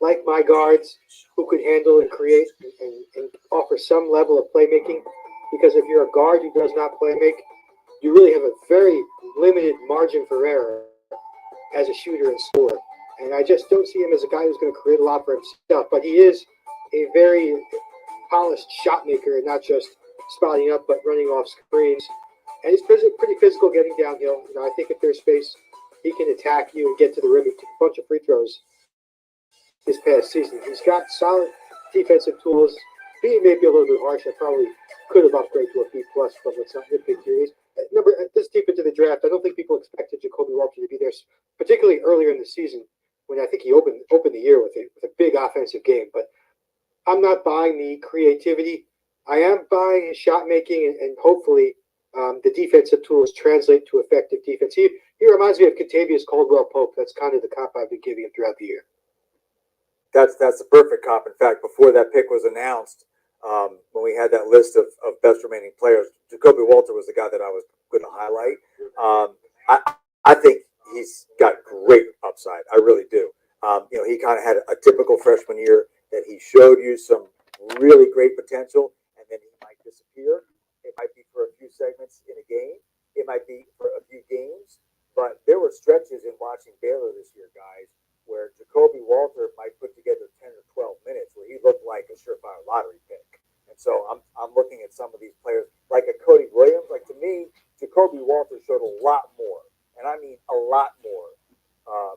like my guards who could handle and create and offer some level of playmaking. Because if you're a guard who does not play make, you really have a very limited margin for error as a shooter and scorer. And I just don't see him as a guy who's going to create a lot for himself. But he is a very polished shot maker and not just spotting up, but running off screens. And he's pretty physical getting downhill. I think if there's space, he can attack you and get to the rim. He took a bunch of free throws this past season. He's got solid defensive tools. B may be a little bit harsh. I probably could have upgraded to a B plus, but let's not nitpick here. This deep into the draft, I don't think people expected Jacoby Walter to be there, particularly earlier in the season when I think he opened the year with a big offensive game. But I'm not buying the creativity. I am buying his shot making, and hopefully the defensive tools translate to effective defense. He reminds me of Contavious Caldwell Pope. That's kind of the comp I've been giving him throughout the year. That's the perfect comp. In fact, before that pick was announced, when we had that list of best remaining players, Jacoby Walter was the guy that I was going to highlight. I think he's got great upside. I really do. He kind of had a typical freshman year that he showed you some really great potential, and then he might disappear. It might be for a few segments in a game. It might be for a few games. But there were stretches in watching Baylor this year, guys, where Jacoby Walter might put together 10 or 12 minutes where he looked like a surefire lottery pick. And so I'm looking at some of these players, like a Cody Williams. Like, to me, Jacoby Walter showed a lot more, and I mean a lot more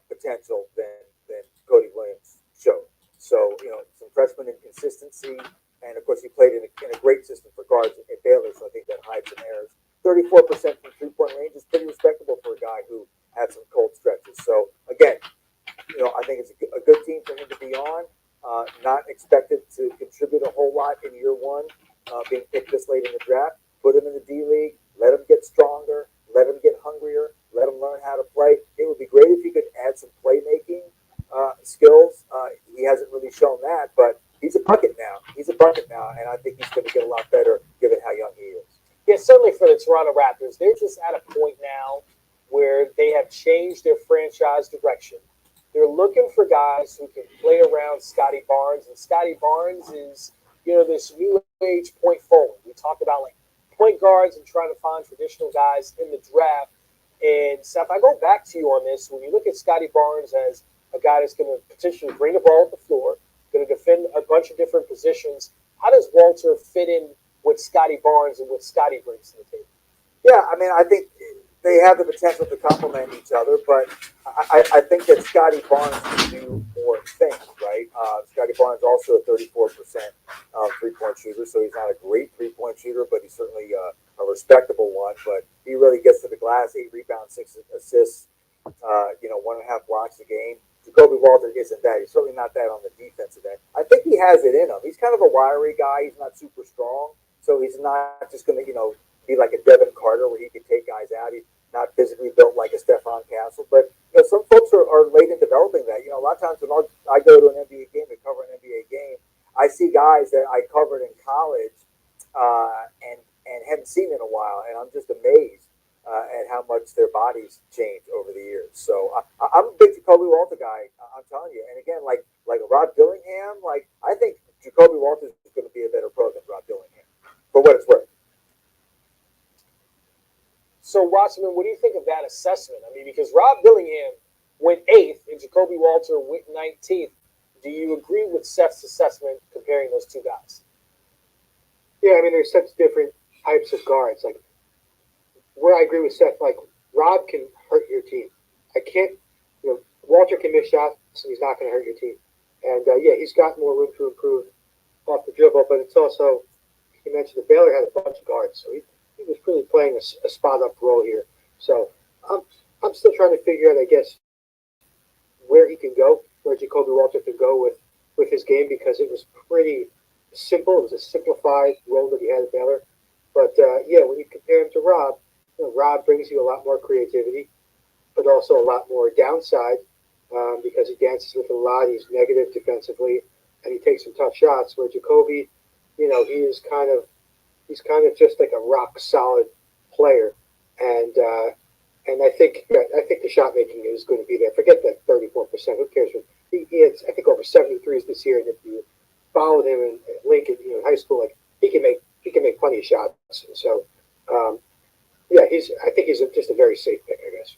potential than Cody Williams showed. So, some freshman inconsistency, and of course he played in a great system for guards at Baylor, so I think that hides some errors. 34% from three-point range is pretty respectable for a guy who had some cold stretches. So, again, I think it's a good team for him to be on. Not expected to contribute a whole lot in year one, being picked this late in the draft. Put him in the D League. Let him get stronger. Let him get hungrier. Let him learn how to play. It would be great if he could add some playmaking skills. He hasn't really shown that, but he's a bucket now. And I think he's going to get a lot better given how young he is. Yeah, certainly for the Toronto Raptors, they're just at a point now where they have changed their franchise direction. They're looking for guys who can play around Scotty Barnes, and Scotty Barnes is, this new age point forward. We talked about like point guards and trying to find traditional guys in the draft. And Seth, I go back to you on this. When you look at Scotty Barnes as a guy that's going to potentially bring the ball up the floor, going to defend a bunch of different positions, how does Walter fit in with Scotty Barnes and what Scotty brings to the table? Yeah, I mean, I think they have the potential to complement each other, but I think that Scotty Barnes can do more things, right? Scotty Barnes also a 34% three-point shooter, so he's not a great three-point shooter, but he's certainly a respectable one. But he really gets to the glass, 8 rebounds, 6 assists, 1.5 blocks a game. Jacoby Walter isn't that. He's certainly not that on the defensive end. I think he has it in him. He's kind of a wiry guy. He's not super strong, so he's not just going to, be like a Devin Carter where he can take guys out. He's not physically built like a Stephon Castle, but some folks are late in developing that. A lot of times when I go to an NBA game to cover an NBA game, I see guys that I covered in college and hadn't seen in a while, and I'm just amazed at how much their bodies change over the years. So I'm a big Jacoby Walter guy. I'm telling you. And again, like Rob Dillingham, I think Jacoby Walter is going to be a better pro than Rob Dillingham, for what it's worth. So, Wasserman, what do you think of that assessment? I mean, because Rob Dillingham went 8th and Jacoby Walter went 19th. Do you agree with Seth's assessment comparing those two guys? Yeah, I mean, there's such different types of guards. Like, where I agree with Seth, like, Rob can hurt your team. Walter can miss shots, and he's not going to hurt your team. And, he's got more room to improve off the dribble, but it's also, you mentioned that Baylor had a bunch of guards, so he was really playing a spot-up role here. So I'm still trying to figure out, I guess, where he can go, where Jacoby Walter can go with his game, because it was pretty simple. It was a simplified role that he had at Baylor. But, when you compare him to Rob, Rob brings you a lot more creativity, but also a lot more downside because he dances with a lot. He's negative defensively, and he takes some tough shots, where Jacoby, he's kind of just like a rock solid player, and I think the shot making is going to be there. Forget that 34%. Who cares he had, I think, over 73s this year. And if you followed him in Lincoln, in high school, like he can make plenty of shots. So, um, yeah, I think he's just a very safe pick, I guess.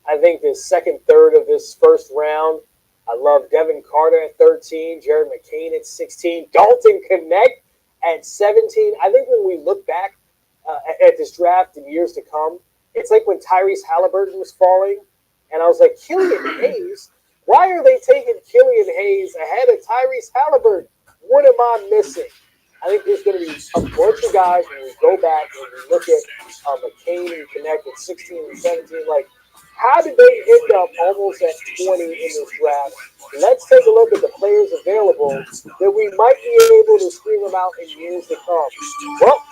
I think the second third of this first round, I love Devin Carter at 13, Jared McCain at 16, Dalton Connect at 17. I think when we look back at this draft in years to come, it's like when Tyrese Halliburton was falling, and I was like, Killian Hayes? Why are they taking Killian Hayes ahead of Tyrese Halliburton? What am I missing? I think there's going to be a bunch of guys when we go back and we look at McCain and Connect at 16 and 17, like, how did they end up almost at 20 in this draft? Let's take a look at the players available that we might be able to scream them out in years to come. Well,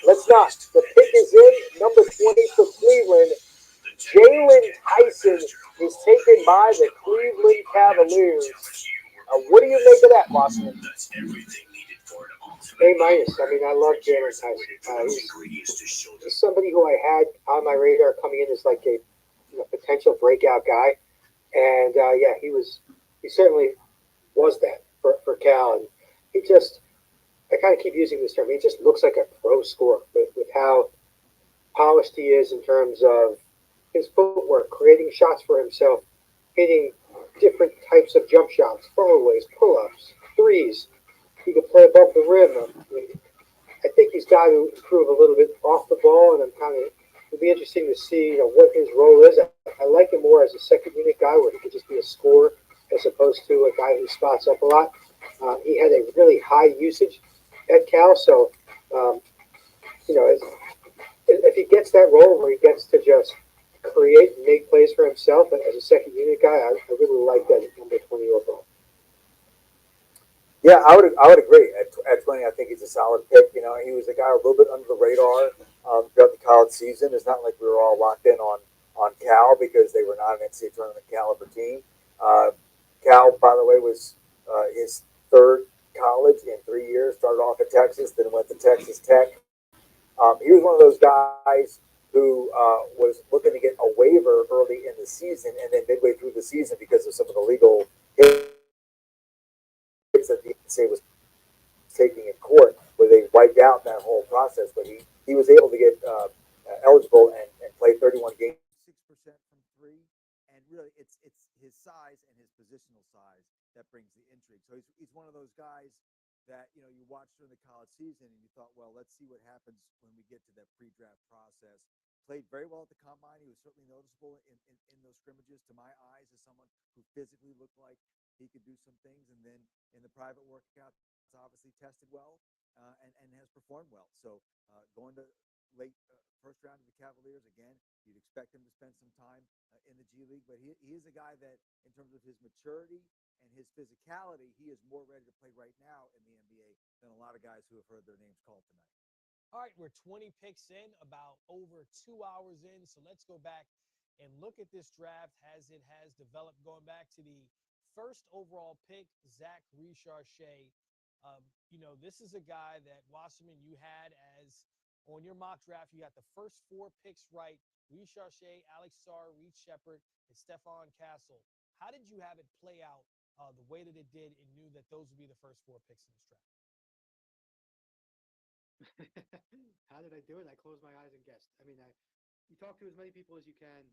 let's not. The pick is in, number 20 for Cleveland. Jalen Tyson is taken by the Cleveland Cavaliers. What do you make of that, Boston? A minus. I mean, I love Jalen Tyson. He's somebody who I had on my radar coming in as like a potential breakout guy, and yeah, he certainly was that for Cal, and he just, I kind of keep using this term. He just looks like a pro scorer with how polished he is in terms of his footwork, creating shots for himself, hitting different types of jump shots, fallaways, pull-ups, threes. He can play above the rim. I think he's got to improve a little bit off the ball, and it'll be interesting to see what his role is. I like him more as a second unit guy where he could just be a scorer as opposed to a guy who spots up a lot. He had a really high usage at Cal, so if he gets that role where he gets to just create and make plays for himself as a second unit guy, I really like that at number 20 overall. Yeah, I would agree. At 20, I think he's a solid pick. He was a guy a little bit under the radar throughout the college season. It's not like we were all locked in on Cal because they were not an NCAA tournament caliber team. Cal, by the way, was his third college in 3 years. Started off at Texas, then went to Texas Tech. He was one of those guys who was looking to get a waiver early in the season, and then midway through the season, because of some of the legal hits that the NCAA was taking in court, where they wiped out that whole process. But he was able to get eligible and play 31 games. 6% from three, and really it's his size and his positional size that brings the intrigue. So he's one of those guys that you watched during the college season and you thought, well, let's see what happens when we get to that pre-draft process. Played very well at the combine. He was certainly noticeable in those scrimmages to my eyes as someone who physically looked like he could do some things, and then in the private workouts, obviously tested well and has performed well. So going to late first round of the Cavaliers again, you'd expect him to spend some time in the G League, but he is a guy that, in terms of his maturity and his physicality, he is more ready to play right now in the NBA than a lot of guys who have heard their names called tonight. All right, we're 20 picks in, about over 2 hours in. So let's go back and look at this draft as it has developed. Going back to the first overall pick, Zach Richarche. This is a guy that, Wasserman, you had as on your mock draft. You got the first 4 picks right. Richarche, Alex Sarr, Reed Shepard, and Stephon Castle. How did you have it play out the way that it did, and knew that those would be the first 4 picks in this draft? How did I do it? I closed my eyes and guessed. I mean, you talk to as many people as you can.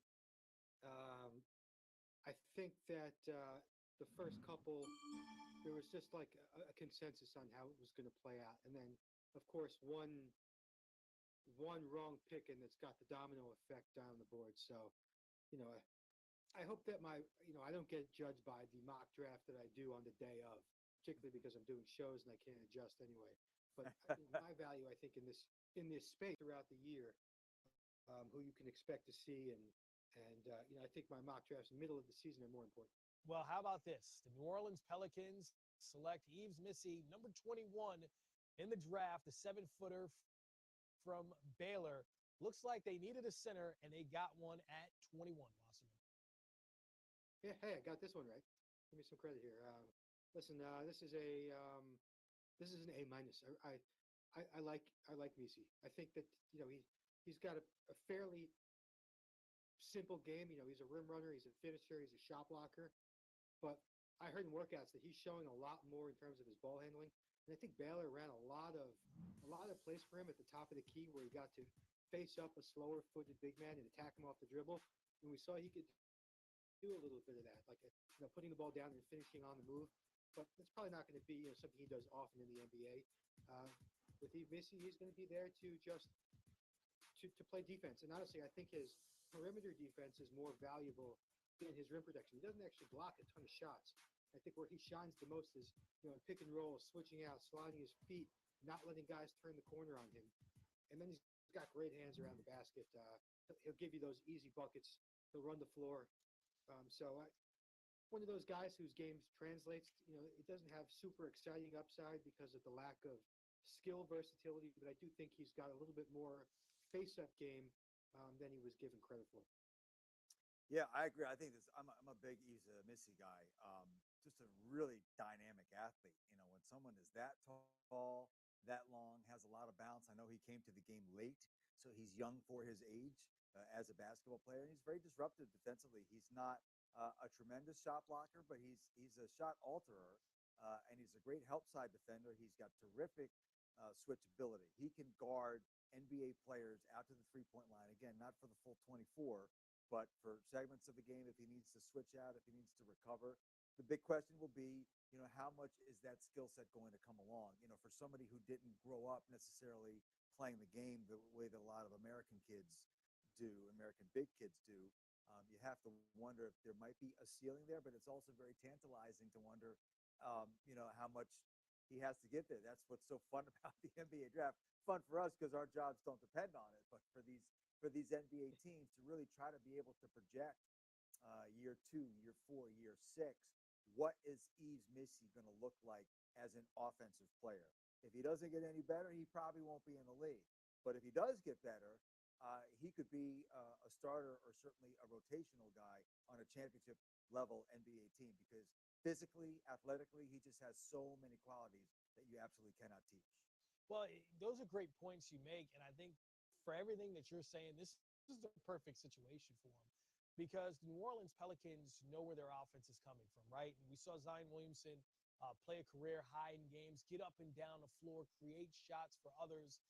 I think that the first couple, there was just like a consensus on how it was going to play out, and then, of course, one wrong pick and it's got the domino effect down the board. So, you know, I hope that I don't get judged by the mock draft that I do on the day of, particularly because I'm doing shows and I can't adjust anyway. But my value, I think, in this space throughout the year, who you can expect to see, and I think my mock drafts in the middle of the season are more important. Well, how about this? The New Orleans Pelicans select Yves Missi, number 21 in the draft, the 7-footer from Baylor. Looks like they needed a center, and they got one at 21, Wasserman. Yeah, hey, I got this one right. Give me some credit here. Listen, this is an A minus. I like Missi. I think that he's got a fairly simple game. He's a rim runner, he's a finisher, he's a shot blocker. But I heard in workouts that he's showing a lot more in terms of his ball handling. And I think Baylor ran a lot of plays for him at the top of the key where he got to face up a slower footed big man and attack him off the dribble. And we saw he could do a little bit of that, like putting the ball down and finishing on the move. But it's probably not going to be something he does often in the NBA. With Missy, he's going to be there to just to play defense. And honestly, I think his perimeter defense is more valuable than his rim protection. He doesn't actually block a ton of shots. I think where he shines the most is in pick and roll, switching out, sliding his feet, not letting guys turn the corner on him. And then he's got great hands around the basket. He'll give you those easy buckets. He'll run the floor. One of those guys whose game translates. It doesn't have super exciting upside because of the lack of skill versatility, but I do think he's got a little bit more face-up game than he was given credit for. Yeah, I agree. I think I'm a big Isa Missy guy. Just a really dynamic athlete. When someone is that tall, that long, has a lot of bounce. I know he came to the game late, so he's young for his age as a basketball player. He's very disruptive defensively. He's not a tremendous shot blocker, but he's a shot alterer, and he's a great help side defender. He's got terrific switchability. He can guard NBA players out to the three-point line. Again, not for the full 24, but for segments of the game if he needs to switch out, if he needs to recover. The big question will be, how much is that skill set going to come along? For somebody who didn't grow up necessarily playing the game the way that a lot of American kids do, American big kids do, you have to wonder if there might be a ceiling there, but it's also very tantalizing to wonder, how much he has to get there. That's what's so fun about the NBA draft. Fun for us because our jobs don't depend on it, but for these NBA teams to really try to be able to project year 2, year 4, year 6, what is Yves Missy going to look like as an offensive player? If he doesn't get any better, he probably won't be in the league. But if he does get better, he could be a starter or certainly a rotational guy on a championship level NBA team because physically, athletically, he just has so many qualities that you absolutely cannot teach. Well, those are great points you make. And I think for everything that you're saying, this is the perfect situation for him because the New Orleans Pelicans know where their offense is coming from, right? And we saw Zion Williamson play a career high in games, get up and down the floor, create shots for others.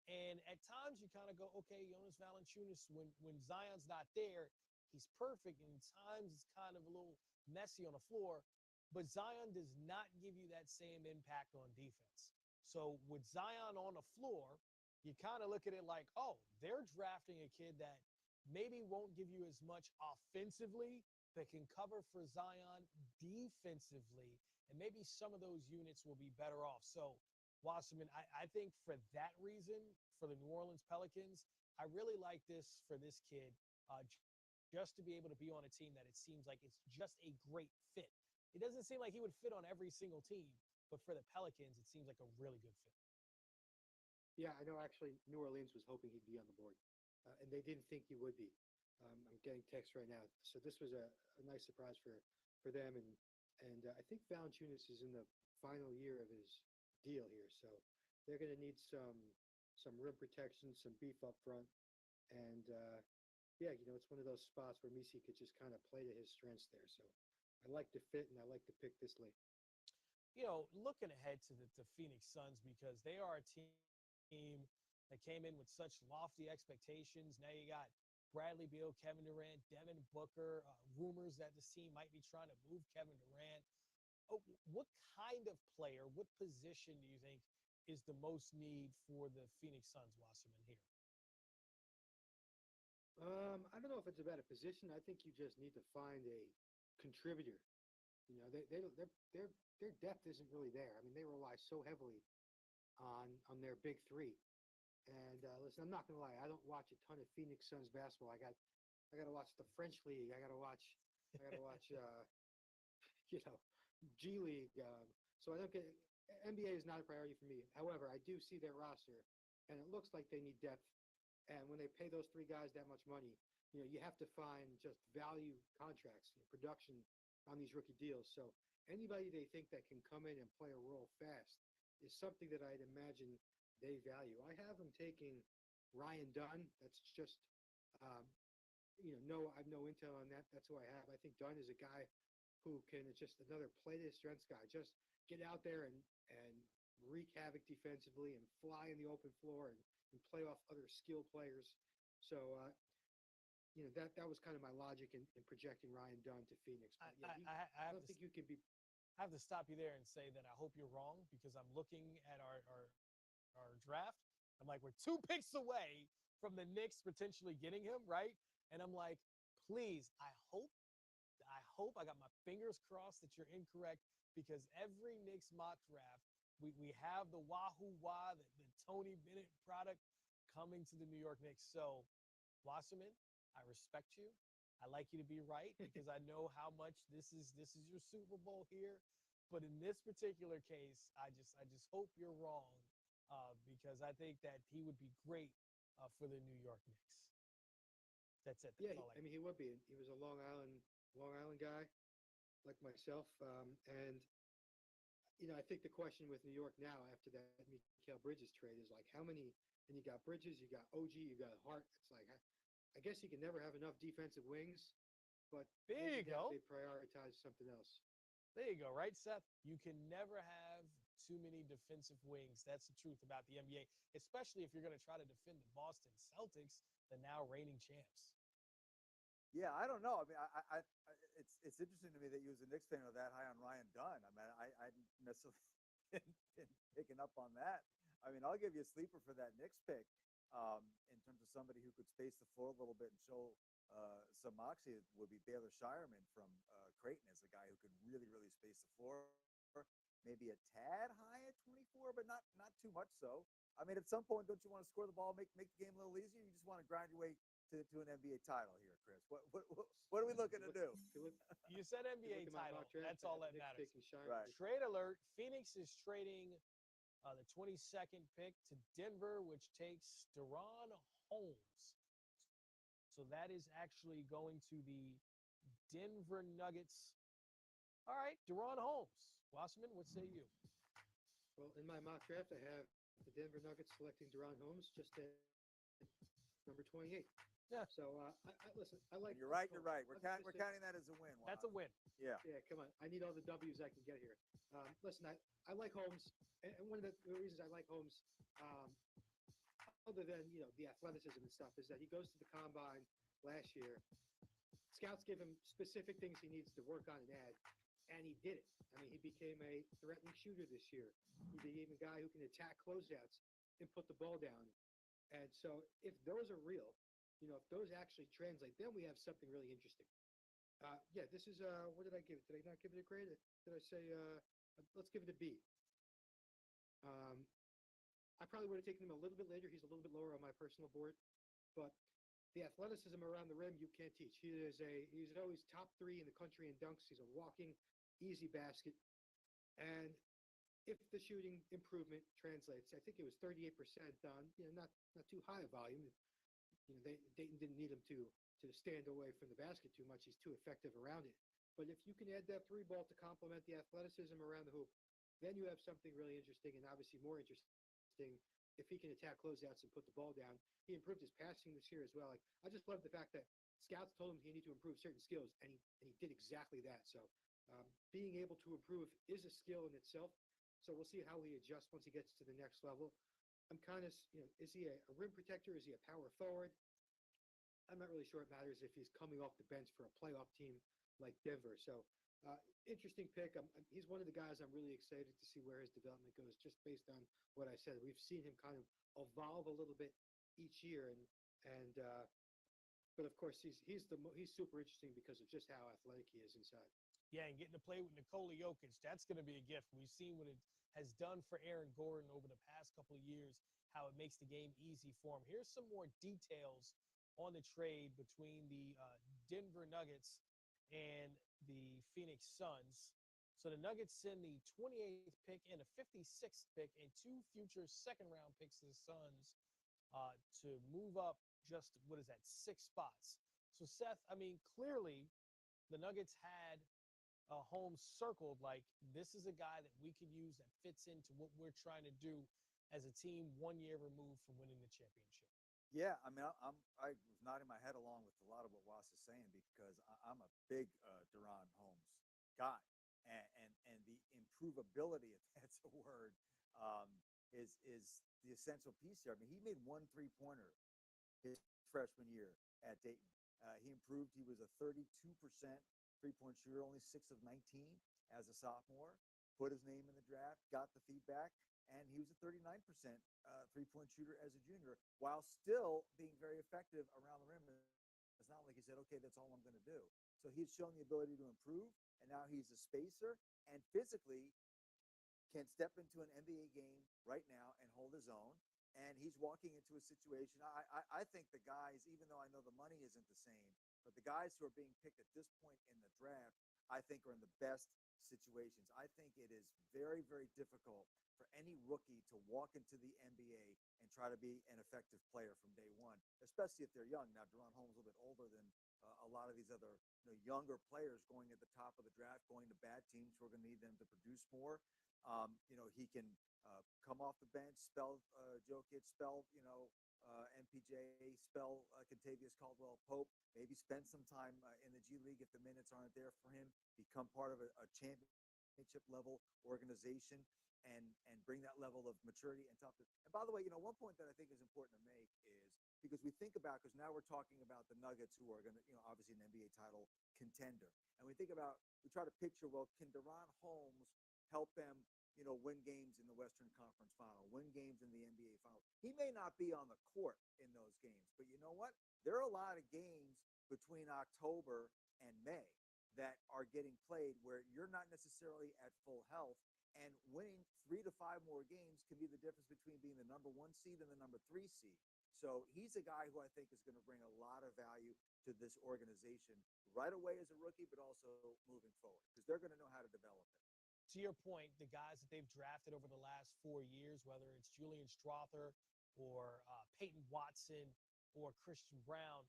And at times you kind of go, okay, Jonas Valanciunas, when Zion's not there, he's perfect. And times it's kind of a little messy on the floor. But Zion does not give you that same impact on defense. So with Zion on the floor, you kind of look at it like, oh, they're drafting a kid that maybe won't give you as much offensively, but can cover for Zion defensively. And maybe some of those units will be better off. So, Wasserman, I think for that reason, for the New Orleans Pelicans, I really like this for this kid, just to be able to be on a team that it seems like it's just a great fit. It doesn't seem like he would fit on every single team, but for the Pelicans, it seems like a really good fit. Yeah, I know actually New Orleans was hoping he'd be on the board, and they didn't think he would be. I'm getting text right now. So this was a nice surprise for them. And I think Valanciunas is in the final year of his deal here. So they're going to need some rim protection, some beef up front. And, yeah, it's one of those spots where Missy could just kind of play to his strengths there. So I like the fit, and I like the pick this late. Looking ahead to the Phoenix Suns because they are a team that came in with such lofty expectations. Now you got Bradley Beal, Kevin Durant, Devin Booker, rumors that this team might be trying to move Kevin Durant. What kind of player, what position do you think is the most need for the Phoenix Suns, Wasserman, here? I don't know if it's about a position. I think you just need to find a contributor. Their depth isn't really there. I mean, they rely so heavily on their big three. And listen, I'm not gonna lie, I don't watch a ton of Phoenix Suns basketball. I got to watch the French League. I got to watch G League. So I don't get NBA is not a priority for me. However, I do see their roster, and it looks like they need depth. And when they pay those three guys that much money, you have to find just value contracts, production on these rookie deals. So anybody they think that can come in and play a role fast is something that I'd imagine they value. I have them taking Ryan Dunn. That's just, I have no intel on that. That's who I have. I think Dunn is a guy who can just another play to his strengths guy. Just get out there and wreak havoc defensively and fly in the open floor and play off other skilled players. So that was kind of my logic in projecting Ryan Dunn to Phoenix. But yeah, I don't think you can be. I have to stop you there and say that I hope you're wrong, because I'm looking at our draft. I'm like, we're 2 picks away from the Knicks potentially getting him, right? And I'm like, please, I hope I got my fingers crossed that you're incorrect, because every Knicks mock draft, we have the Wahoo Wah, the Tony Bennett product coming to the New York Knicks. So, Wasserman, I respect you. I like you to be right, because I know how much this is your Super Bowl here. But in this particular case, I just hope you're wrong, because I think that he would be great for the New York Knicks. That's it. That's all I mean, he would be. He was a Long Island guy, like myself. And I think the question with New York now after that Mikal Bridges trade is like, how many? And you got Bridges, you got OG, you got Hart. It's like, I guess you can never have enough defensive wings, but There you go. They prioritize something else. There you go, right, Seth? You can never have too many defensive wings. That's the truth about the NBA, especially if you're going to try to defend the Boston Celtics, the now reigning champs. Yeah, I don't know. I mean, it's interesting to me that you, as a Knicks fan, are that high on Ryan Dunn. I mean, I didn't necessarily been picking up on that. I mean, I'll give you a sleeper for that Knicks pick, in terms of somebody who could space the floor a little bit and show some moxie. Would be Baylor Shireman from Creighton, as a guy who could really, really space the floor. Maybe a tad high at 24, but not too much so. I mean, at some point, don't you want to score the ball, make the game a little easier? You just want to grind your way to an NBA title here, Chris. What are we looking to do? You said NBA title. That's all that matters. Right. Trade alert. Phoenix is trading the 22nd pick to Denver, which takes Deron Holmes. So that is actually going to the Denver Nuggets. All right, Deron Holmes. Wasserman, what say you? Well, in my mock draft, I have the Denver Nuggets selecting Deron Holmes just at number 28. Yeah. So, listen, I like. You're right. You're right. We're counting that as a win. That's a win. Yeah. Yeah, come on. I need all the W's I can get here. Listen, I like Holmes, and one of the reasons I like Holmes, other than the athleticism and stuff, is that he goes to the combine last year. Scouts give him specific things he needs to work on and add, and he did it. I mean, he became a threatening shooter this year. He became a guy who can attack closeouts and put the ball down. And so, if those are real, if those actually translate, then we have something really interesting. Yeah, this is what did I give it? Did I not give it a grade? Did I say let's give it a B? I probably would have taken him a little bit later. He's a little bit lower on my personal board, but the athleticism around the rim you can't teach. He's always top 3 in the country in dunks. He's a walking easy basket, and if the shooting improvement translates, I think it was 38% on not too high a volume. Dayton didn't need him to stand away from the basket too much. He's too effective around it. But if you can add that 3 ball to complement the athleticism around the hoop, then you have something really interesting, and obviously more interesting if he can attack closeouts and put the ball down. He improved his passing this year as well. Like, I just love the fact that scouts told him he needed to improve certain skills, and he did exactly that. So being able to improve is a skill in itself. So we'll see how he adjusts once he gets to the next level. I'm kind of, is he a rim protector? Is he a power forward? I'm not really sure it matters if he's coming off the bench for a playoff team like Denver. So interesting pick. He's one of the guys I'm really excited to see where his development goes, just based on what I said. We've seen him kind of evolve a little bit each year, but of course he's super interesting because of just how athletic he is inside. Yeah, and getting to play with Nikola Jokic, that's going to be a gift. We've seen what it has done for Aaron Gordon over the past couple of years, how it makes the game easy for him. Here's some more details on the trade between the Denver Nuggets and the Phoenix Suns. So the Nuggets send the 28th pick and a 56th pick and 2 future second-round picks to the Suns to move up just, 6 spots. So, Seth, I mean, clearly the Nuggets had Holmes circled, like, this is a guy that we can use that fits into what we're trying to do as a team 1 year removed from winning the championship. Yeah, I mean, I was nodding my head along with a lot of what Was is saying, because I'm a big Deron Holmes guy, and the improvability, if that's a word, is the essential piece there. I mean, he made 1 3-pointer his freshman year at Dayton. He improved. He was a 32% 3-point shooter, only 6 of 19 as a sophomore. Put his name in the draft, got the feedback, and he was a 39% 3-point shooter as a junior, while still being very effective around the rim. It's not like he said, "Okay, that's all I'm going to do." So he's shown the ability to improve, and now he's a spacer and physically can step into an NBA game right now and hold his own. And he's walking into a situation. I think the guys, even though I know the money isn't the same, but the guys who are being picked at this point in the draft, I think are in the best situations. I think it is very, very difficult for any rookie to walk into the NBA and try to be an effective player from day one, especially if they're young. Now, Deron Holmes is a little bit older than a lot of these other younger players going at the top of the draft, going to bad teams who are going to need them to produce more. He can come off the bench, spell Jokic, spell MPJ, spell Contavious Caldwell-Pope, maybe spend some time in the G League if the minutes aren't there for him, become part of a championship level organization, and bring that level of maturity and toughness. And by the way, one point that I think is important to make is because we think about, because now we're talking about the Nuggets, who are going to, obviously an NBA title contender. And we try to picture, well, can Deron Holmes help them, win games in the Western Conference Final, win games in the NBA Final? He may not be on the court in those games, but you know what? There are a lot of games between October and May that are getting played where you're not necessarily at full health, and winning 3 to 5 more games can be the difference between being the number 1 seed and the number 3 seed. So he's a guy who I think is going to bring a lot of value to this organization right away as a rookie, but also moving forward, because they're going to know how to develop it. To your point, the guys that they've drafted over the last 4 years, whether it's Julian Strawther or Peyton Watson or Christian Brown,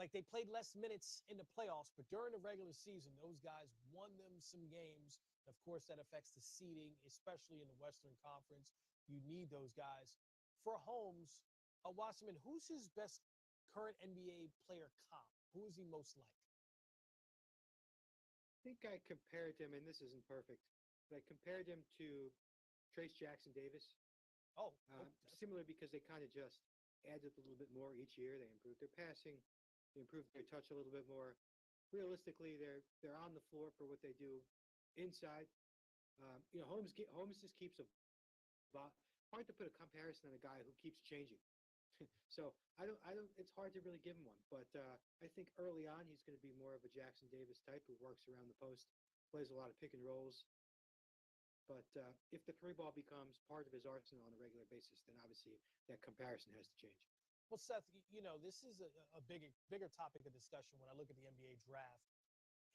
like they played less minutes in the playoffs, but during the regular season, those guys won them some games. Of course, that affects the seeding, especially in the Western Conference. You need those guys. For Holmes, Wasserman, who's his best current NBA player comp? Who is he most like? I think I compared him, and this isn't perfect, but I compared him to Trace Jackson Davis. Similar because they kind of just added a little bit more each year. They improved their passing, they improved their touch a little bit more. Realistically, they're on the floor for what they do inside. Holmes just keeps hard to put a comparison on a guy who keeps changing. So I don't. It's hard to really give him one, but I think early on he's going to be more of a Jackson Davis type who works around the post, plays a lot of pick and rolls. But if the 3-ball becomes part of his arsenal on a regular basis, then obviously that comparison has to change. Well, Seth, this is a bigger topic of discussion when I look at the NBA draft.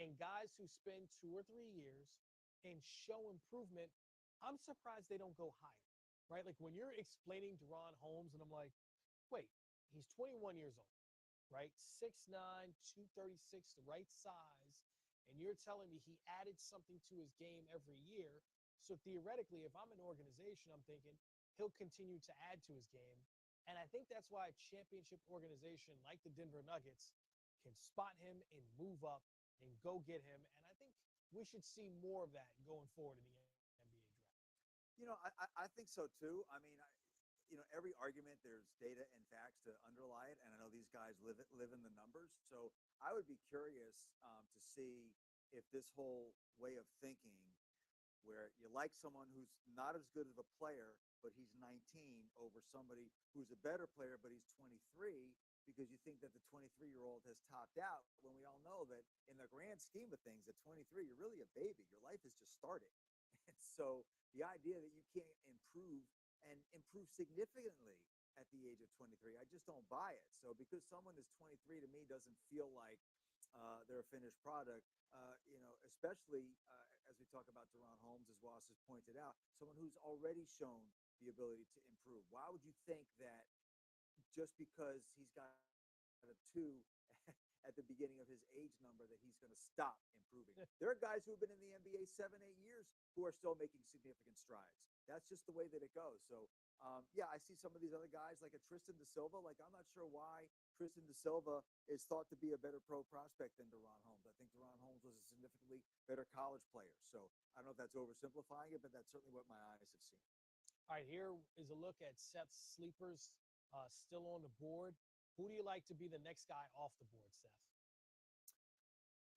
And guys who spend 2 or 3 years and show improvement, I'm surprised they don't go higher, right? Like when you're explaining Deron Holmes, and I'm like, wait, he's 21 years old, right? 6'9", 236, the right size. And you're telling me he added something to his game every year. So theoretically, if I'm an organization, I'm thinking he'll continue to add to his game. And I think that's why a championship organization like the Denver Nuggets can spot him and move up and go get him. And I think we should see more of that going forward in the NBA draft. I think so too. I mean, every argument, there's data and facts to underlie it, and I know these guys live in the numbers. So I would be curious to see if this whole way of thinking, where you like someone who's not as good of a player, but he's 19, over somebody who's a better player, but he's 23, because you think that the 23-year-old has topped out, when we all know that in the grand scheme of things, at 23, you're really a baby. Your life has just started. And so the idea that you can't improve and improve significantly at the age of 23, I just don't buy it. So because someone is 23, to me, doesn't feel like they're a finished product, especially as we talk about Deron Holmes, as Ross has pointed out, someone who's already shown the ability to improve. Why would you think that just because he's got a 2 at the beginning of his age number that he's going to stop improving? There are guys who have been in the NBA 7, 8 years who are still making significant strides. That's just the way that it goes. So Yeah, I see some of these other guys like a Tristan Da Silva. Like, I'm not sure why Tristan Da Silva is thought to be a better pro prospect than Deron Holmes. I think Deron Holmes was a significantly better college player. So I don't know if that's oversimplifying it, but that's certainly what my eyes have seen. All right, here is a look at Seth's sleepers still on the board. Who do you like to be the next guy off the board, Seth?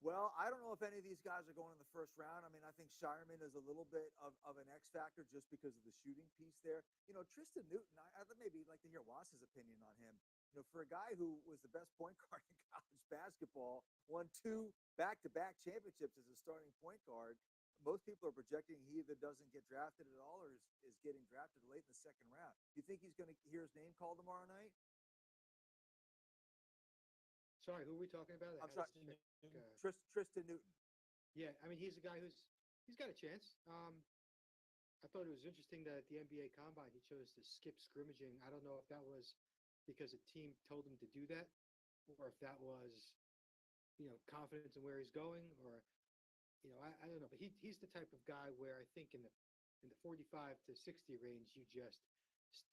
Well, I don't know if any of these guys are going in the first round. I mean, I think Shireman is a little bit of an X factor just because of the shooting piece there. You know, Tristan Newton, I'd maybe like to hear Wass's opinion on him. You know, for a guy who was the best point guard in college basketball, won 2 back-to-back championships as a starting point guard, most people are projecting he either doesn't get drafted at all or is getting drafted late in the second round. Do you think he's going to hear his name called tomorrow night? Sorry, who are we talking about? I'm sorry, Newton. Tristan Newton. Yeah, I mean, he's a guy he's got a chance. I thought it was interesting that at the NBA Combine he chose to skip scrimmaging. I don't know if that was because a team told him to do that, or if that was, confidence in where he's going, or I don't know. But he's the type of guy where I think in the 45 to 60 range, you just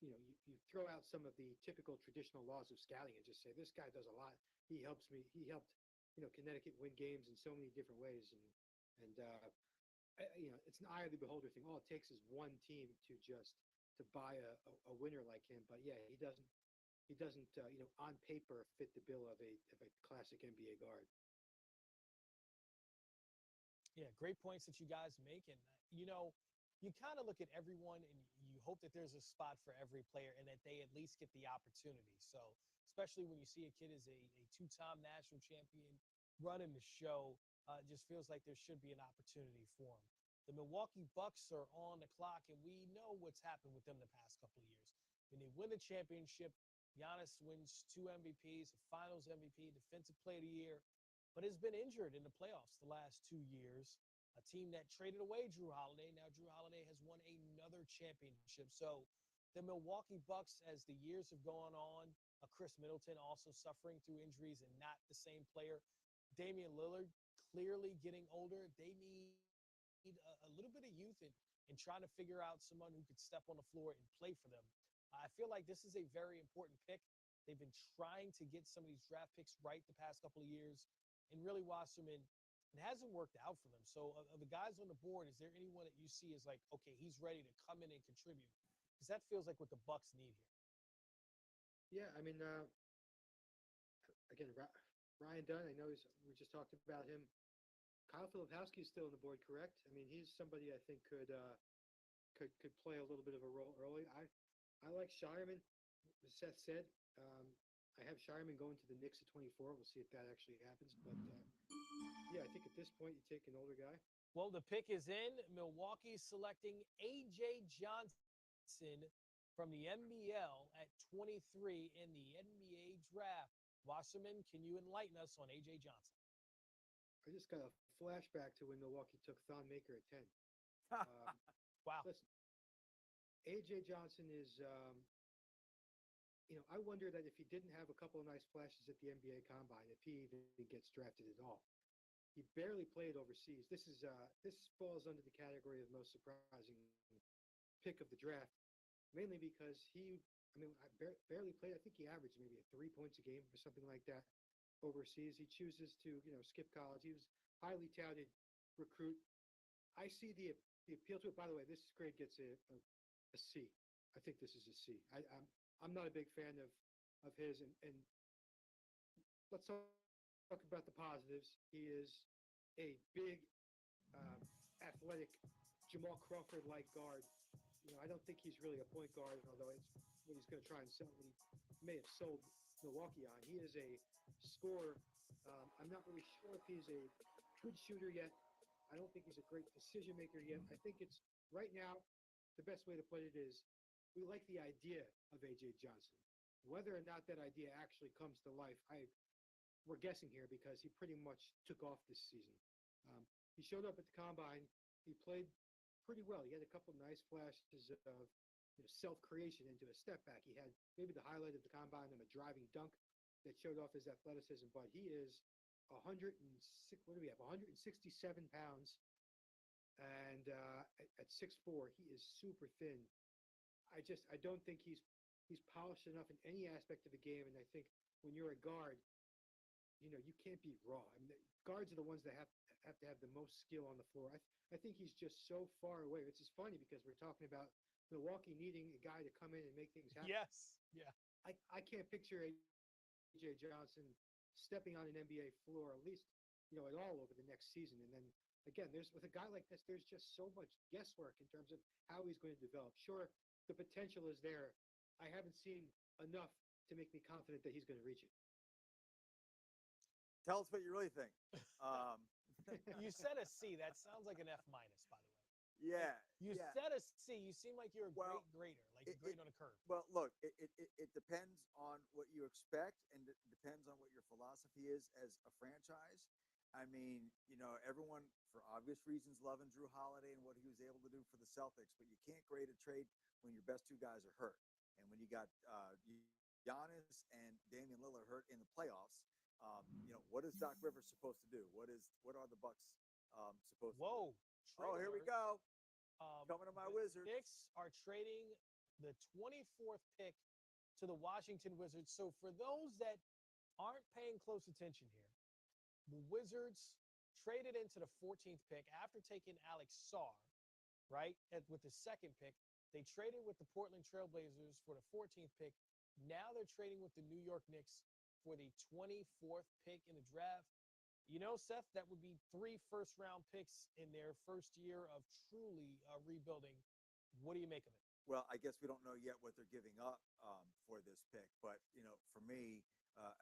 you throw out some of the typical traditional laws of scouting and just say this guy does a lot. He helped Connecticut win games in so many different ways, and it's an eye of the beholder thing. All it takes is one team to buy a winner like him. But yeah, he doesn't on paper fit the bill of a classic NBA guard. Yeah, great points that you guys make. And, you kind of look at everyone and you hope that there's a spot for every player and that they at least get the opportunity. So, especially when you see a kid is a 2-time national champion running the show, it just feels like there should be an opportunity for him. The Milwaukee Bucks are on the clock, and we know what's happened with them the past couple of years. When they win the championship, Giannis wins 2 MVPs, a Finals MVP, Defensive Player of the Year, but has been injured in the playoffs the last 2 years. A team that traded away Drew Holiday. Now Drew Holiday has won another championship. So the Milwaukee Bucks, as the years have gone on, Chris Middleton also suffering through injuries and not the same player. Damian Lillard clearly getting older. They need a little bit of youth and trying to figure out someone who could step on the floor and play for them. I feel like this is a very important pick. They've been trying to get some of these draft picks right the past couple of years. And really, Wasserman, it hasn't worked out for them. So of the guys on the board, is there anyone that you see as like, okay, he's ready to come in and contribute? Because that feels like what the Bucks need here. Yeah, I mean, again, Ryan Dunn, I know we just talked about him. Kyle Filipowski is still on the board, correct? I mean, he's somebody I think could play a little bit of a role early. I like Shireman. As Seth said, I have Shireman going to the Knicks at 24. We'll see if that actually happens. But yeah, I think at this point you take an older guy. Well, the pick is in. Milwaukee's selecting A.J. Johnson from the NBL at 23 in the NBA draft. Wasserman, can you enlighten us on A.J. Johnson? I just got a flashback to when Milwaukee took Thon Maker at 10. Wow. Listen, A.J. Johnson is, I wonder that if he didn't have a couple of nice flashes at the NBA Combine, if he even gets drafted at all. He barely played overseas. This falls under the category of most surprising pick of the draft, mainly because barely played. I think he averaged maybe 3 points a game or something like that overseas. He chooses to, skip college. He was highly touted recruit. I see the appeal to it. By the way, this grade gets a C. I think this is a C. I'm not a big fan of his, and let's talk about the positives. He is a big, athletic, Jamal Crawford-like guard. I don't think he's really a point guard, although it's what he's going to try and sell. What he may have sold Milwaukee on. He is a scorer. I'm not really sure if he's a good shooter yet. I don't think he's a great decision maker yet. I think it's right now. The best way to put it is, we like the idea of A.J. Johnson. Whether or not that idea actually comes to life, we're guessing here because he pretty much took off this season. He showed up at the Combine. He played pretty well. He had a couple nice flashes of self-creation into a step back. He had maybe the highlight of the Combine of a driving dunk that showed off his athleticism, but he is 167 pounds, and at 6'4", he is super thin. I don't think he's polished enough in any aspect of the game. And I think when you're a guard, you can't be raw. I mean, guards are the ones that have to have the most skill on the floor. I think he's just so far away. It's just funny because we're talking about Milwaukee needing a guy to come in and make things happen. Yes. Yeah. I can't picture A.J. Johnson stepping on an NBA floor, at least, at all over the next season. And then again, with a guy like this, there's just so much guesswork in terms of how he's going to develop. Sure, the potential is there. I haven't seen enough to make me confident that he's going to reach it. Tell us what you really think. You said a C. That sounds like an F minus, by the way. Yeah. You yeah. said a C. You seem like you're a Well, great grader, like you grade on a curve. Well, look, it depends on what you expect, and it depends on what your philosophy is as a franchise. I mean, everyone, for obvious reasons, loving Drew Holiday and what he was able to do for the Celtics, but you can't grade a trade when your best two guys are hurt. And when you got Giannis and Damian Lillard hurt in the playoffs, what is Doc Rivers supposed to do? What are the Bucks supposed to do? Whoa. Oh, here we go. Coming to my the Wizards. Knicks are trading the 24th pick to the Washington Wizards. So for those that aren't paying close attention here, the Wizards traded into the 14th pick after taking Alex Sarr, right, with the second pick. They traded with the Portland Trailblazers for the 14th pick. Now they're trading with the New York Knicks for the 24th pick in the draft. Seth, that would be 3 first-round picks in their first year of truly rebuilding. What do you make of it? Well, I guess we don't know yet what they're giving up for this pick. But, for me,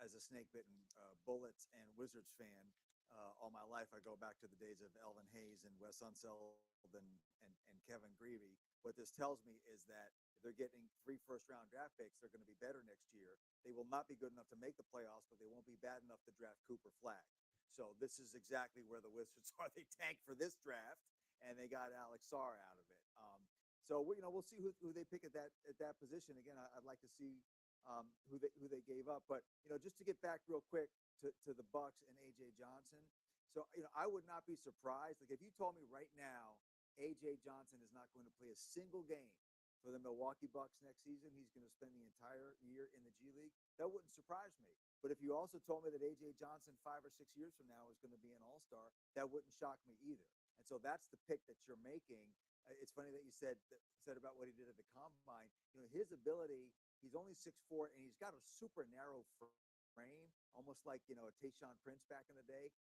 as a snake-bitten Bullets and Wizards fan, all my life I go back to the days of Elvin Hayes and Wes Unseld and Kevin Greavy. What this tells me is that if they're getting 3 first-round draft picks, they're going to be better next year. They will not be good enough to make the playoffs, but they won't be bad enough to draft Cooper Flag. So this is exactly where the Wizards are. They tanked for this draft, and they got Alex Sarr out of it. So we'll see who they pick at that position. Again, I'd like to see who they gave up. But just to get back real quick to the Bucks and A.J. Johnson. So I would not be surprised. Like if you told me right now A.J. Johnson is not going to play a single game for the Milwaukee Bucks next season, he's going to spend the entire year in the G League, that wouldn't surprise me. But if you also told me that A.J. Johnson 5 or 6 years from now is going to be an all-star, that wouldn't shock me either. And so that's the pick that you're making. It's funny that you said about what he did at the combine. His ability, he's only 6'4", and he's got a super narrow frame, almost like, a Tayshaun Prince back in the day,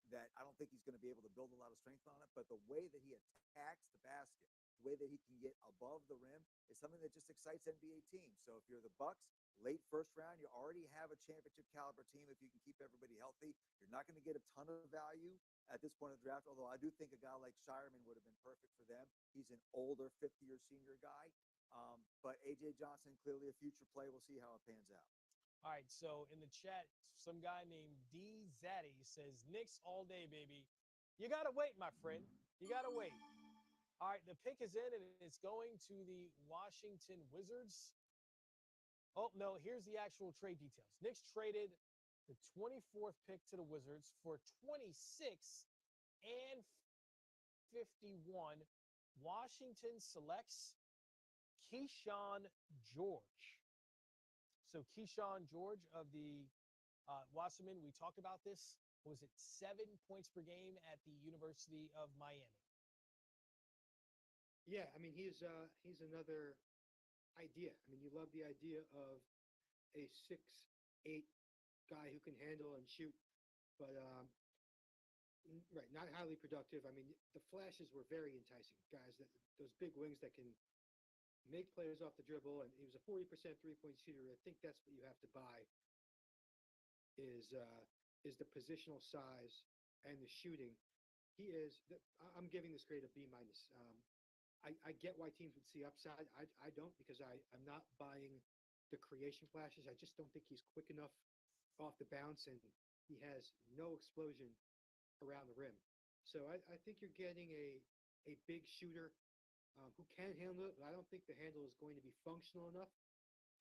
that I don't think he's going to be able to build a lot of strength on it. But the way that he attacks the basket, the way that he can get above the rim is something that just excites NBA teams. So if you're the Bucks, late first round, you already have a championship caliber team. If you can keep everybody healthy, you're not going to get a ton of value at this point of the draft, although I do think a guy like Shireman would have been perfect for them. He's an older 50-year senior guy. But A.J. Johnson, clearly a future play. We'll see how it pans out. All right, so in the chat, some guy named D. Zaddy says, Knicks all day, baby. You got to wait, my friend. You got to wait. All right, the pick is in, and it's going to the Washington Wizards. Oh, no, here's the actual trade details. Knicks traded the 24th pick to the Wizards for 26 and 51. Washington selects Keyshawn George. So Keyshawn George of the Wasserman, we talked about this. Was it 7 points per game at the University of Miami? Yeah, I mean, he's another idea. I mean, you love the idea of a 6'8" guy who can handle and shoot, but right, not highly productive. I mean, the flashes were very enticing, guys. Those big wings that can make players off the dribble, and he was a 40% three-point shooter. I think that's what you have to buy is the positional size and the shooting. I'm giving this grade a B minus. I get why teams would see upside. I don't, because I'm not buying the creation flashes. I just don't think he's quick enough off the bounce, and he has no explosion around the rim. So I think you're getting a big shooter who can handle it, but I don't think the handle is going to be functional enough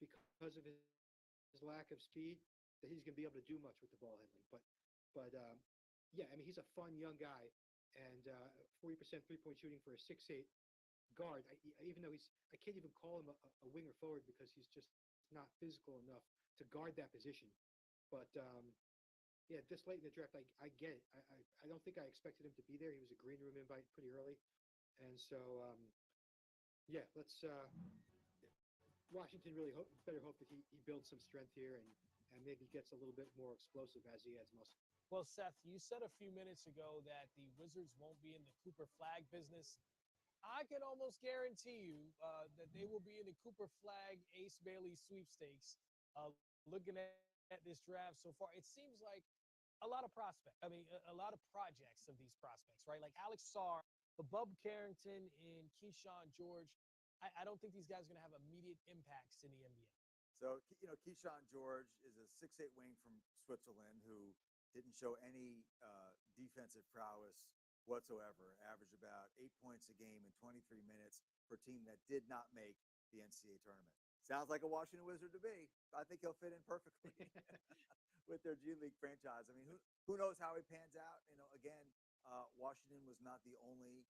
because of his lack of speed that he's going to be able to do much with the ball handling. But yeah, I mean, he's a fun young guy, and 40% three-point shooting for a 6'8" guard. Even though I can't even call him a winger forward because he's just not physical enough to guard that position. But yeah, this late in the draft, I get it. I don't think I expected him to be there. He was a green room invite pretty early, and so yeah, let's. Washington really better hope that he builds some strength here and maybe gets a little bit more explosive as he adds muscle. Well, Seth, you said a few minutes ago that the Wizards won't be in the Cooper Flag business. I can almost guarantee you that they will be in the Cooper Flag Ace Bailey sweepstakes. Looking at this draft so far, it seems like a lot of prospects. I mean, a lot of projects of these prospects, right? Like Alex Sarr, but Bub Carrington and Keyshawn George. I don't think these guys are going to have immediate impacts in the NBA. So, Keyshawn George is a 6'8" wing from Switzerland who didn't show any defensive prowess whatsoever, averaged about 8 points a game in 23 minutes for a team that did not make the NCAA tournament. Sounds like a Washington Wizard to me. I think he'll fit in perfectly with their G League franchise. I mean, who knows how he pans out? Again, Washington was not the only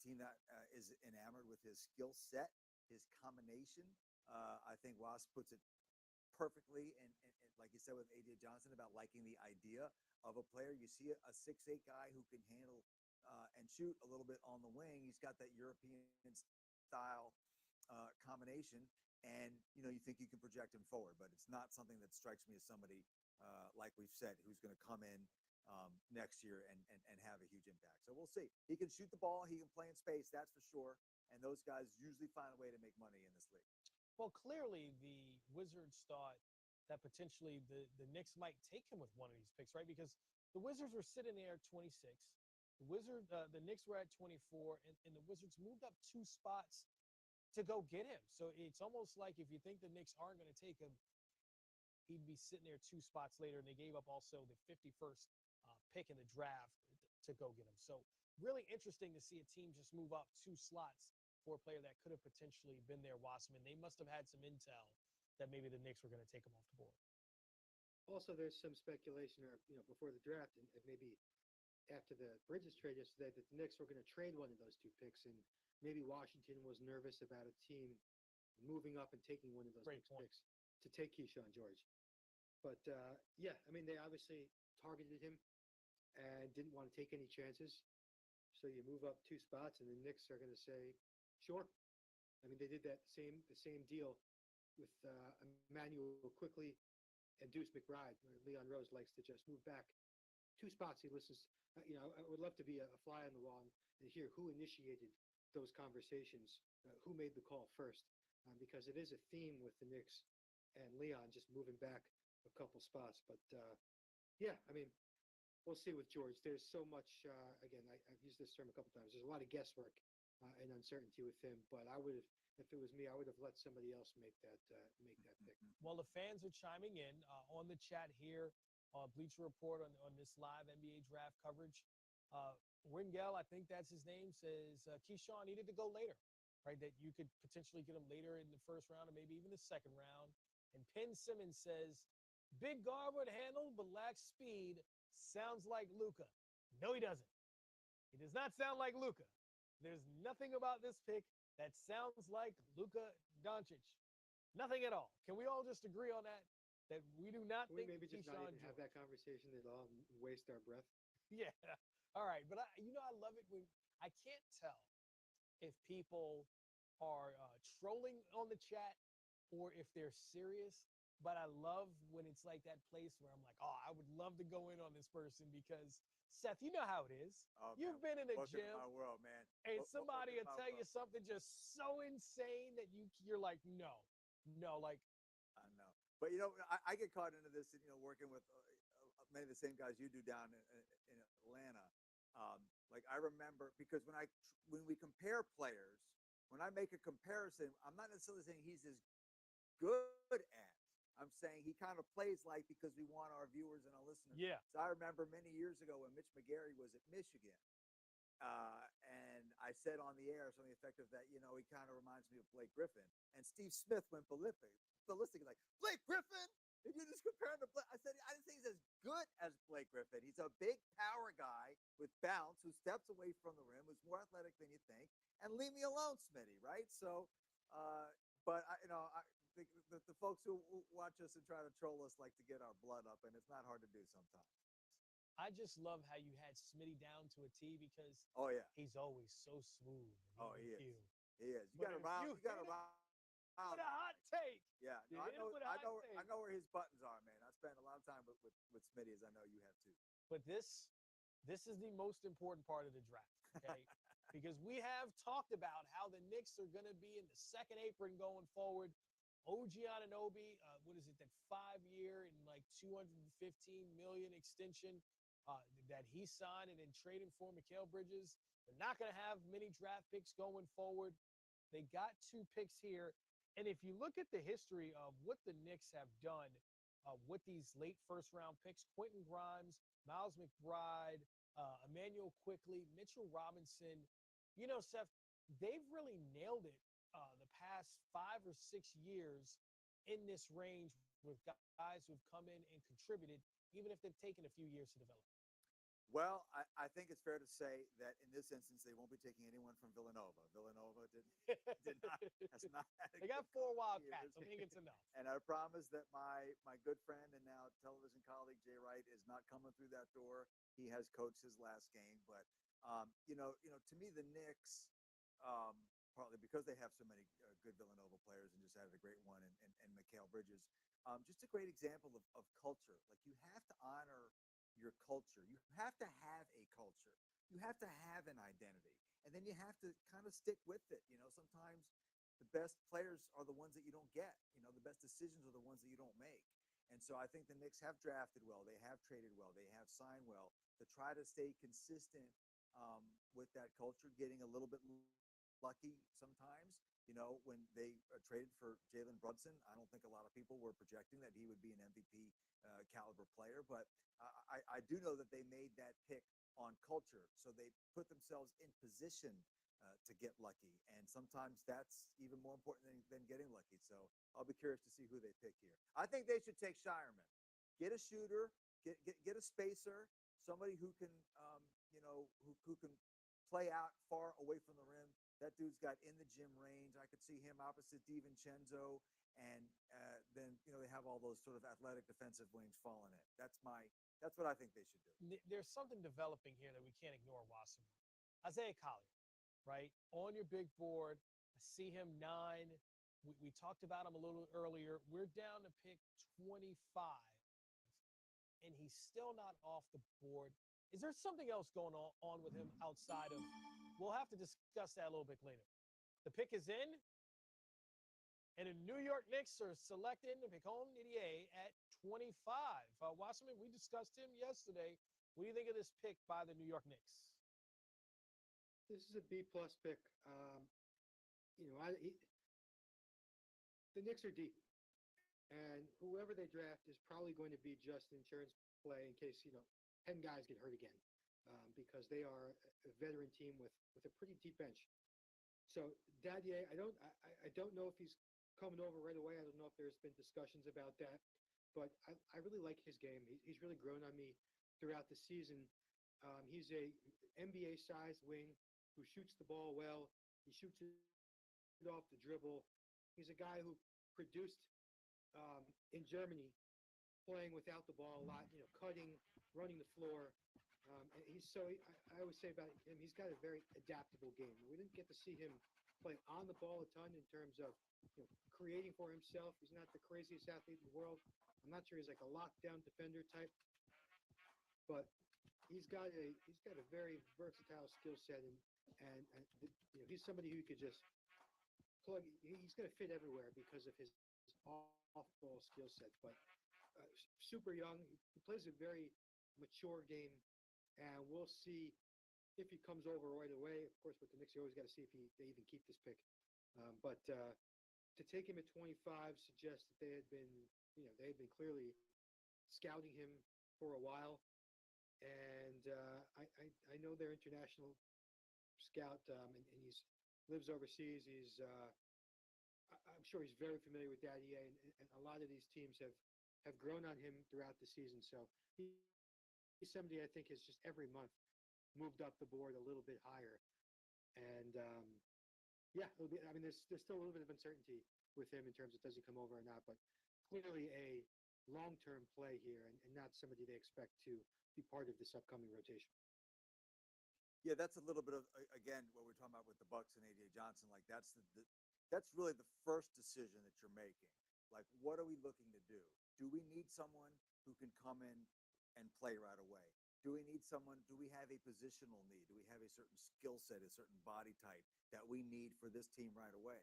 team that is enamored with his skill set, his combination. I think Wasp puts it perfectly, and like you said with A.J. Johnson about liking the idea of a player. You see a 6'8" guy who can handle and shoot a little bit on the wing. He's got that European style combination, and you think you can project him forward, but it's not something that strikes me as somebody like we've said who's going to come in next year and have a huge impact. So we'll see. He can shoot the ball. He can play in space. That's for sure. And those guys usually find a way to make money in this league. Well, clearly the Wizards thought that potentially the Knicks might take him with one of these picks, right? Because the Wizards were sitting there at 26. The Knicks were at 24, and the Wizards moved up 2 spots to go get him. So it's almost like if you think the Knicks aren't going to take him, he'd be sitting there 2 spots later, and they gave up also the 51st pick in the draft to go get him. So really interesting to see a team just move up 2 slots for a player that could have potentially been there, Wasserman. They must have had some intel that maybe the Knicks were going to take him off the board. Also, there's some speculation, or before the draft, and maybe after the Bridges trade yesterday, that the Knicks were going to trade one of those 2 picks, and maybe Washington was nervous about a team moving up and taking one of those picks to take Keyshawn George. But yeah, I mean, they obviously targeted him and didn't want to take any chances. So you move up 2 spots, and the Knicks are going to say, sure. I mean, they did the same deal with Emmanuel Quickly and Deuce McBride, where Leon Rose likes to just move back 2 spots. He listens. I would love to be a fly on the wall and hear who initiated those conversations, who made the call first, because it is a theme with the Knicks and Leon just moving back a couple spots. But yeah, I mean, we'll see with George. There's so much, again, I've used this term a couple times. There's a lot of guesswork and uncertainty with him, but I would have, if it was me, I would have let somebody else make that pick. Well, the fans are chiming in on the chat here on Bleacher Report on this live NBA draft coverage. Ringel, I think that's his name, says Keyshawn needed to go later, right? That you could potentially get him later in the first round or maybe even the second round. And Penn Simmons says, big guard would handle, but lacks speed. Sounds like Luka. No, he doesn't. He does not sound like Luka. There's nothing about this pick that sounds like Luka Doncic. Nothing at all. Can we all just agree on that? That we do not think maybe just Keyshawn not even George. have that conversation at all and waste our breath. Yeah. All right. But I love it when I can't tell if people are trolling on the chat or if they're serious. But I love when it's like that place where I'm like, oh, I would love to go in on this person because, Seth, you know how it is. Oh, You've man. been in a Welcome to gym, my world, man. and Welcome somebody to will my tell you world. something just so insane that you're like, no, like. I know. But, I get caught into this, working with many of the same guys you do down in Atlanta. Like I remember, because when we compare players, when I make a comparison, I'm not necessarily saying he's as good as. I'm saying he kind of plays like, because we want our viewers and our listeners. Yeah. So I remember many years ago when Mitch McGary was at Michigan, and I said on the air something effective that, he kind of reminds me of Blake Griffin. And Steve Smith went ballistic, like, Blake Griffin? If you just compare him to Blake, I didn't say he's as good as Blake Griffin. He's a big power guy with bounce, who steps away from the rim, who's more athletic than you think, and leave me alone, Smitty, right? So, but the folks who watch us and try to troll us like to get our blood up, and it's not hard to do sometimes. I just love how you had Smitty down to a T because Oh yeah, he's always so smooth. and oh even he is, keeled. he is. You But got to if round, you you got to hit it round. What a hot take! Yeah, You no, hit it with a hot I take. know where his buttons are, man. I spent a lot of time with Smitty, as I know you have too. But this is the most important part of the draft, okay? Because we have talked about how the Knicks are going to be in the second apron going forward. OG Anunoby, what is it, that 5-year and like $215 million extension that he signed and then traded for Mikal Bridges. They're not going to have many draft picks going forward. They got 2 picks here. And if you look at the history of what the Knicks have done with these late first-round picks, Quentin Grimes, Miles McBride, Emmanuel Quickly, Mitchell Robinson, you know, Seth, they've really nailed it the past 5 or 6 years in this range with guys who've come in and contributed, even if they've taken a few years to develop. Well, I think it's fair to say that in this instance, they won't be taking anyone from Villanova. Villanova did not has not had a They got good 4 couple of Wildcats. I years. think it's enough. And I promise that my good friend and now television colleague Jay Wright is not coming through that door. He has coached his last game, but to me the Knicks, partly because they have so many good Villanova players and just added a great one and Mikal Bridges, just a great example of culture. Like you have to honor your culture. You have to have a culture. You have to have an identity, and then you have to kind of stick with it. Sometimes the best players are the ones that you don't get. The best decisions are the ones that you don't make. And so I think the Knicks have drafted well. They have traded well. They have signed well to try to stay consistent with that culture, getting a little bit lucky sometimes. When they traded for Jalen Brunson, I don't think a lot of people were projecting that he would be an MVP caliber player, but I do know that they made that pick on culture. So they put themselves in position to get lucky. And sometimes that's even more important than getting lucky. So I'll be curious to see who they pick here. I think they should take Shireman. Get a shooter, get a spacer, somebody who can, who can play out far away from the rim. That dude's got in the gym range. I could see him opposite DiVincenzo, and then they have all those sort of athletic defensive wings falling in. That's what I think they should do. There's something developing here that we can't ignore, Wasserman. Isaiah Collier, right? On your big board, I see him 9. We talked about him a little earlier. We're down to pick 25, and he's still not off the board. Is there something else going on with him outside of? We'll have to discuss that a little bit later. The pick is in, and the New York Knicks are selecting Hakeem Nidiay at 25. Wasserman, we discussed him yesterday. What do you think of this pick by the New York Knicks? This is a B+ pick. The Knicks are deep, and whoever they draft is probably going to be just an insurance play in case 10 guys get hurt again, because they are a veteran team with a pretty deep bench. So Dadier, I don't know if he's coming over right away. I don't know if there's been discussions about that, but I really like his game. He's really grown on me throughout the season. He's a NBA-sized wing who shoots the ball well. He shoots it off the dribble. He's a guy who produced in Germany, playing without the ball a lot, cutting, running the floor. I always say about him, he's got a very adaptable game. We didn't get to see him play on the ball a ton in terms of creating for himself. He's not the craziest athlete in the world. I'm not sure he's like a lockdown defender type, but he's got a very versatile skill set, and he's somebody who could just plug. He's going to fit everywhere because of his off-ball skill set. But super young, he plays a very mature game, and we'll see if he comes over right away. Of course, with the Knicks, you always got to see if they even keep this pick. But to take him at 25 suggests that they had been clearly scouting him for a while. And I know their international scout, and he lives overseas. I'm sure he's very familiar with Dadier, and a lot of these teams have grown on him throughout the season. So he's somebody I think is just every month moved up the board a little bit higher. And yeah, it'll be, I mean, there's still a little bit of uncertainty with him in terms of does he come over or not, but clearly a long-term play here and not somebody they expect to be part of this upcoming rotation. Yeah, that's a little bit of again what we're talking about with the Bucks and AJ Johnson. Like that's really the first decision that you're making. Like, what are we looking to do? Do we need someone who can come in and play right away? Do we need someone? Do we have a positional need? Do we have a certain skill set, a certain body type that we need for this team right away?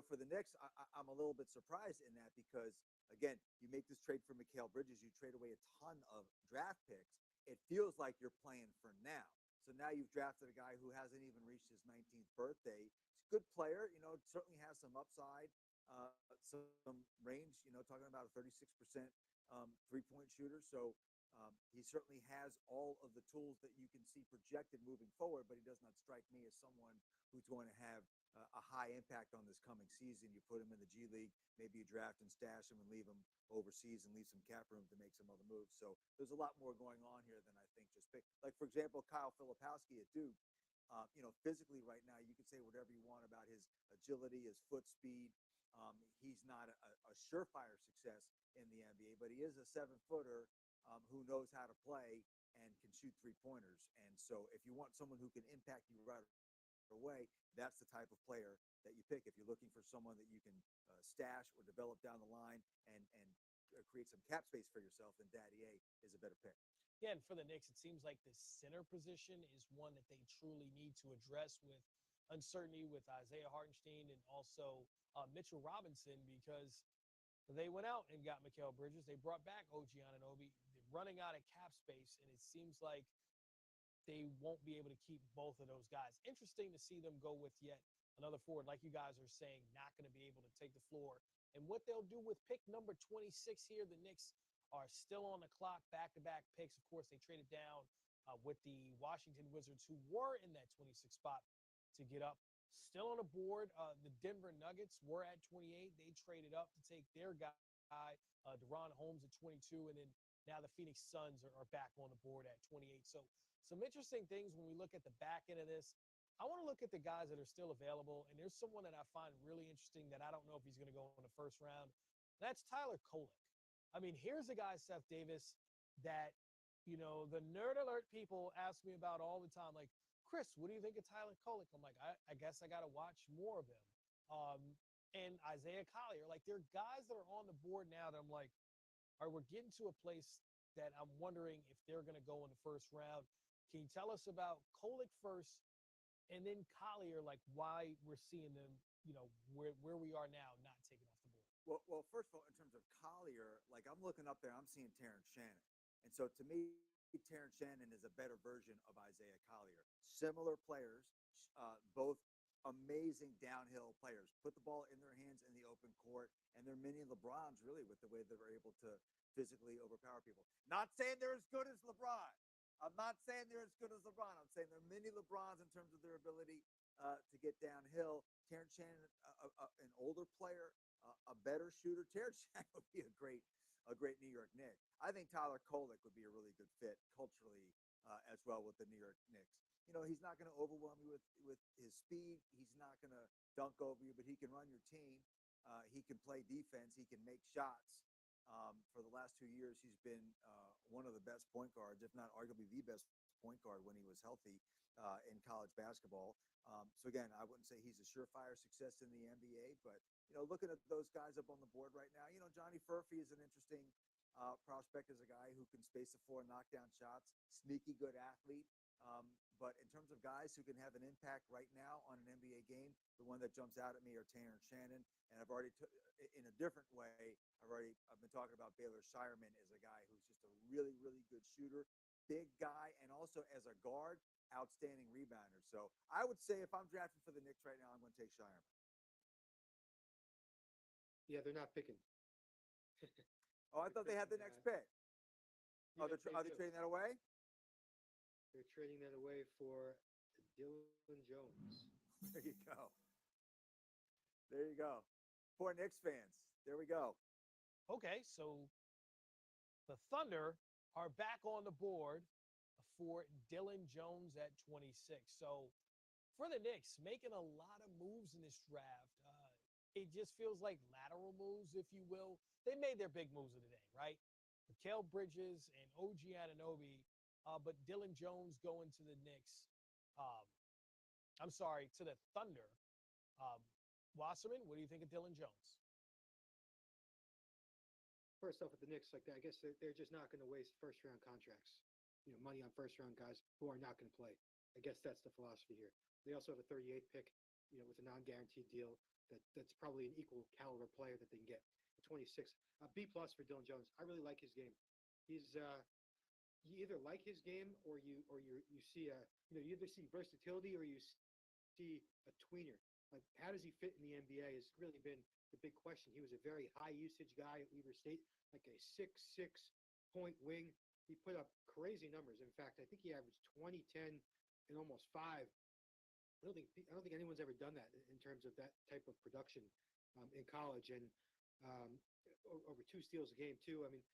For the Knicks, I'm a little bit surprised in that because, again, you make this trade for Mikal Bridges, you trade away a ton of draft picks. It feels like you're playing for now. So now you've drafted a guy who hasn't even reached his 19th birthday. He's a good player, certainly has some upside, some range, talking about a 36% three-point shooter. So he certainly has all of the tools that you can see projected moving forward, but he does not strike me as someone who's going to have a high impact on this coming season. You put him in the G League, maybe you draft and stash him and leave him overseas and leave some cap room to make some other moves. So there's a lot more going on here than I think just pick. Like, for example, Kyle Filipowski at Duke, physically right now, you can say whatever you want about his agility, his foot speed. He's not a surefire success in the NBA, but he is a 7-footer who knows how to play and can shoot three-pointers. And so if you want someone who can impact you right away, that's the type of player that you pick. If you're looking for someone that you can stash or develop down the line and create some cap space for yourself, then Daddy A is a better pick. Yeah, and for the Knicks, it seems like the center position is one that they truly need to address with uncertainty with Isaiah Hartenstein and also Mitchell Robinson, because they went out and got Mikal Bridges. They brought back OG Anunoby. They're running out of cap space, and it seems like they won't be able to keep both of those guys. Interesting to see them go with yet another forward, like you guys are saying, not going to be able to take the floor. And what they'll do with pick number 26 here, the Knicks are still on the clock, back-to-back picks. Of course, they traded down with the Washington Wizards, who were in that 26 spot to get up. Still on the board, the Denver Nuggets were at 28. They traded up to take their guy, Deron Holmes, at 22, and then now the Phoenix Suns are back on the board at 28. So some interesting things when we look at the back end of this. I want to look at the guys that are still available, and there's someone that I find really interesting that I don't know if he's going to go in the first round. That's Tyler Kolek. I mean, here's a guy, Seth Davis, that, the Nerd Alert people ask me about all the time. Like, Chris, what do you think of Tyler Kolek? I'm like, I guess I got to watch more of him. And Isaiah Collier. Like, there are guys that are on the board now that I'm like, all right, we're getting to a place that I'm wondering if they're going to go in the first round. Can you tell us about Kolek first and then Collier, like why we're seeing them, where we are now not taken off the board? Well, first of all, in terms of Collier, like I'm looking up there, I'm seeing Terrence Shannon. And so to me, Terrence Shannon is a better version of Isaiah Collier. Similar players, both amazing downhill players. Put the ball in their hands in the open court, and they're mini LeBrons, really, with the way they're able to physically overpower people. Not saying they're as good as LeBron. I'm not saying they're as good as LeBron. I'm saying they're mini LeBrons in terms of their ability to get downhill. Terrence Shannon, an older player, a better shooter. Terrence Shannon would be a great New York Knick. I think Tyler Kolek would be a really good fit culturally as well with the New York Knicks. He's not going to overwhelm you with his speed. He's not going to dunk over you, but he can run your team. He can play defense. He can make shots. For the last 2 years, he's been one of the best point guards, if not arguably the best point guard when he was healthy in college basketball. So again, I wouldn't say he's a surefire success in the NBA, but looking at those guys up on the board right now, Johnny Furphy is an interesting prospect as a guy who can space the floor, knock down shots, sneaky good athlete. But in terms of guys who can have an impact right now on an NBA game, the one that jumps out at me are Terrence Shannon. And I've already, in a different way, I've been talking about Baylor Shireman as a guy who's just a really, really good shooter, big guy, and also as a guard, outstanding rebounder. So I would say if I'm drafting for the Knicks right now, I'm going to take Shireman. Yeah, they're not picking. Oh, I thought they had the next pick. Are they trading that away? They're trading that away for Dylan Jones. There you go. There you go. For Knicks fans, there we go. Okay, so the Thunder are back on the board. A for Dylan Jones at 26. So for the Knicks, making a lot of moves in this draft. It just feels like lateral moves, if you will. They made their big moves of the day, right? Mikal Bridges and OG Anunoby, but Dylan Jones going to the Knicks. To the Thunder. Wasserman, what do you think of Dylan Jones? First off, with the Knicks, like that, I guess they're just not going to waste first round contracts. Money on first round guys who are not going to play. I guess that's the philosophy here. They also have a 38th pick, with a non-guaranteed deal that's probably an equal caliber player that they can get. 26, B plus for Dylan Jones. I really like his game. He's you either like his game or you see you either see versatility or you see a tweener. Like, how does he fit in the NBA has really been the big question. He was a very high usage guy at Weber State, like a 6'6" point wing. He put up crazy numbers. In fact, I think he averaged 20, 10, and almost 5. I don't think anyone's ever done that in terms of that type of production in college, and over 2 steals a game too. I mean,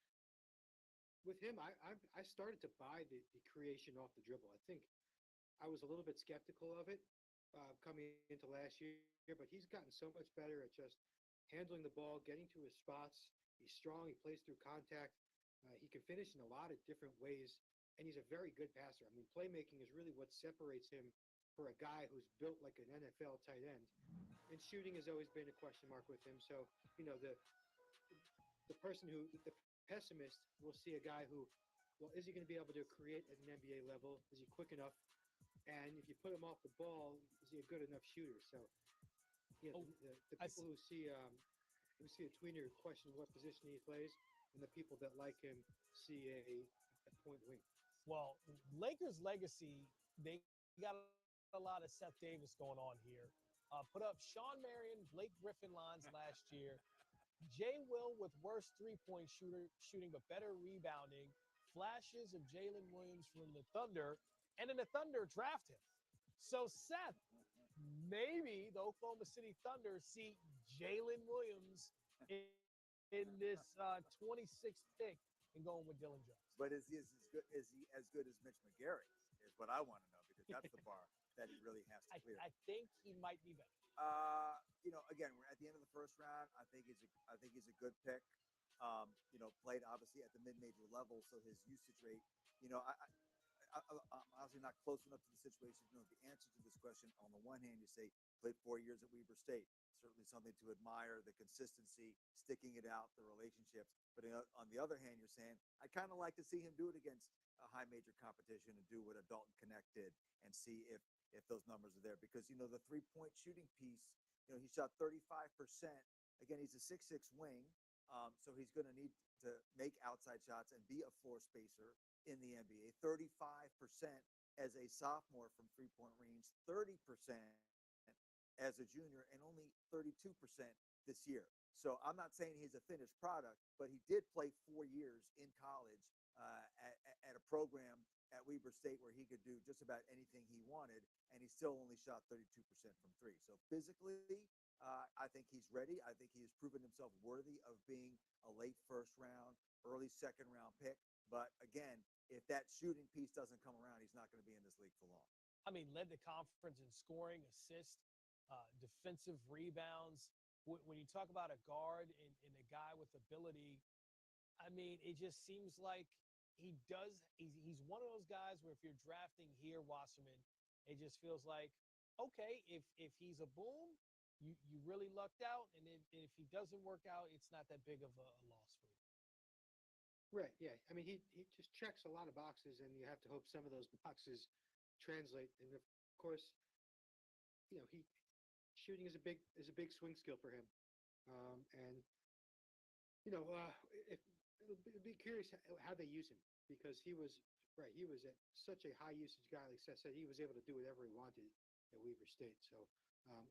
with him, I started to buy the creation off the dribble. I think I was a little bit skeptical of it coming into last year, but he's gotten so much better at just handling the ball, getting to his spots. He's strong. He plays through contact. He can finish in a lot of different ways, and he's a very good passer. I mean, playmaking is really what separates him for a guy who's built like an NFL tight end. And shooting has always been a question mark with him. So, the pessimist will see a guy who, well, is he going to be able to create at an NBA level? Is he quick enough? And if you put him off the ball, is he a good enough shooter? So, the people who see a tweener question what position he plays, and the people that like him see a point wing. Well, Lakers legacy, they got a lot of Seth Davis going on here. Put up Sean Marion, Blake Griffin lines last year. Jay Will with worse three-point shooting, but better rebounding. Flashes of Jalen Williams from the Thunder, and then the Thunder draft him. So, Seth, maybe the Oklahoma City Thunder see Jalen Williams in this 26th pick and going with Dylan Jones. But is he as good as Mitch McGarry? Is what I want to know, because that's the bar that he really has to clear. I think he might be better. Again, we're at the end of the first round. I think he's a good pick. Played obviously at the mid-major level, so his usage rate. I'm obviously not close enough to the situation to know the answer to this question. On the one hand, you say played 4 years at Weber State. Certainly something to admire, the consistency, sticking it out, the relationships. But on the other hand, you're saying, I'd kind of like to see him do it against a high major competition and do what a Dalton Connect did and see if those numbers are there. Because, the three-point shooting piece, he shot 35%. Again, he's a 6'6" wing, so he's going to need to make outside shots and be a floor spacer in the NBA. 35% as a sophomore from three-point range, 30% as a junior, and only 32% this year. So I'm not saying he's a finished product, but he did play 4 years in college at a program at Weber State where he could do just about anything he wanted, and he still only shot 32% from three. So physically, I think he's ready. I think he has proven himself worthy of being a late first round, early second round pick. But again, if that shooting piece doesn't come around, he's not going to be in this league for long. I mean, led the conference in scoring, assist, defensive rebounds. When you talk about a guard and a guy with ability, I mean, it just seems like he's one of those guys where if you're drafting here, Wasserman, it just feels like, okay, if he's a boom, you really lucked out. And if he doesn't work out, it's not that big of a loss for you. Right, yeah. I mean, he just checks a lot of boxes, and you have to hope some of those boxes translate. And of course, shooting is a big swing skill for him. It'll be curious how they use him, because he was at such a high usage guy. Like Seth said, he was able to do whatever he wanted at Weber State. So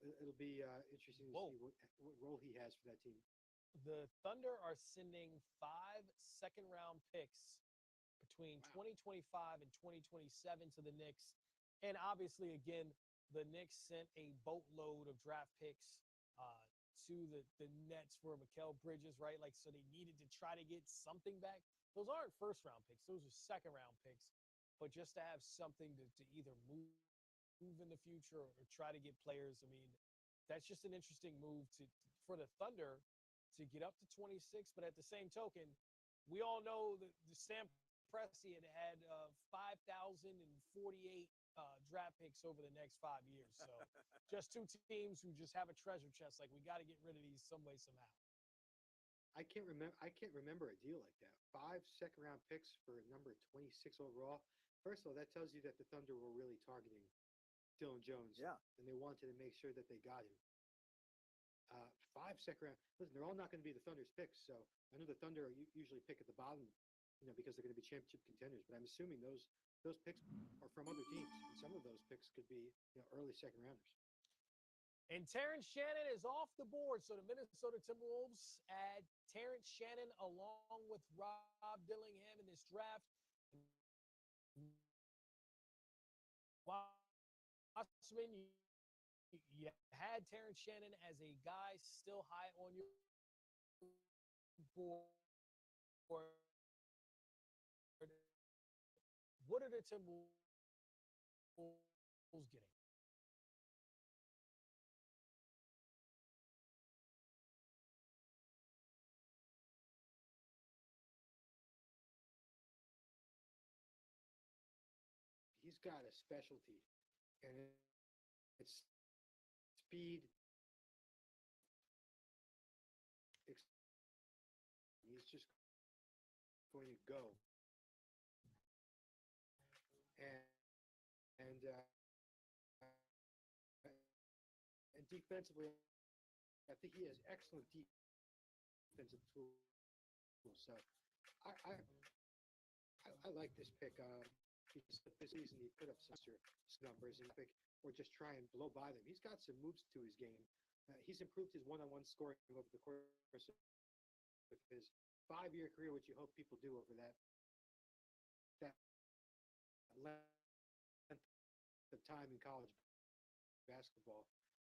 it'll be interesting to see what role he has for that team. The Thunder are sending 5 second-round picks between 2025 and 2027 to the Knicks. And obviously, again, the Knicks sent a boatload of draft picks to the Nets for Mikal Bridges, right? Like, so they needed to try to get something back. Those aren't first-round picks. Those are second-round picks. but just to have something to either move in the future or try to get players. I mean, that's just an interesting move for the Thunder to get up to 26. But at the same token, we all know that the Sam Presti had 5,048 draft picks over the next 5 years. So just two teams who just have a treasure chest. Like, we got to get rid of these some way, somehow. I can't remember a deal like that. 5 second-round picks for number 26 overall. First of all, that tells you that the Thunder were really targeting Dylan Jones. Yeah. And they wanted to make sure that they got him. 5 second-round. Listen, they're all not going to be the Thunder's picks. So I know the Thunder usually pick at the bottom, because they're going to be championship contenders. But I'm assuming those picks are from other teams, and some of those picks could be early second-rounders. And Terrence Shannon is off the board. So the Minnesota Timberwolves add Terrence Shannon along with Rob Dillingham in this draft. Wasserman, you had Terrence Shannon as a guy still high on your board. What are the Timberwolves getting? He's got a specialty, and it's speed. He's just going to go, and defensively, I think he has excellent defensive tools. So I like this pick. This season he put up some numbers and or just try and blow by them. He's got some moves to his game. He's improved his one-on-one scoring over the course of his 5-year career, which you hope people do over that length of time in college basketball.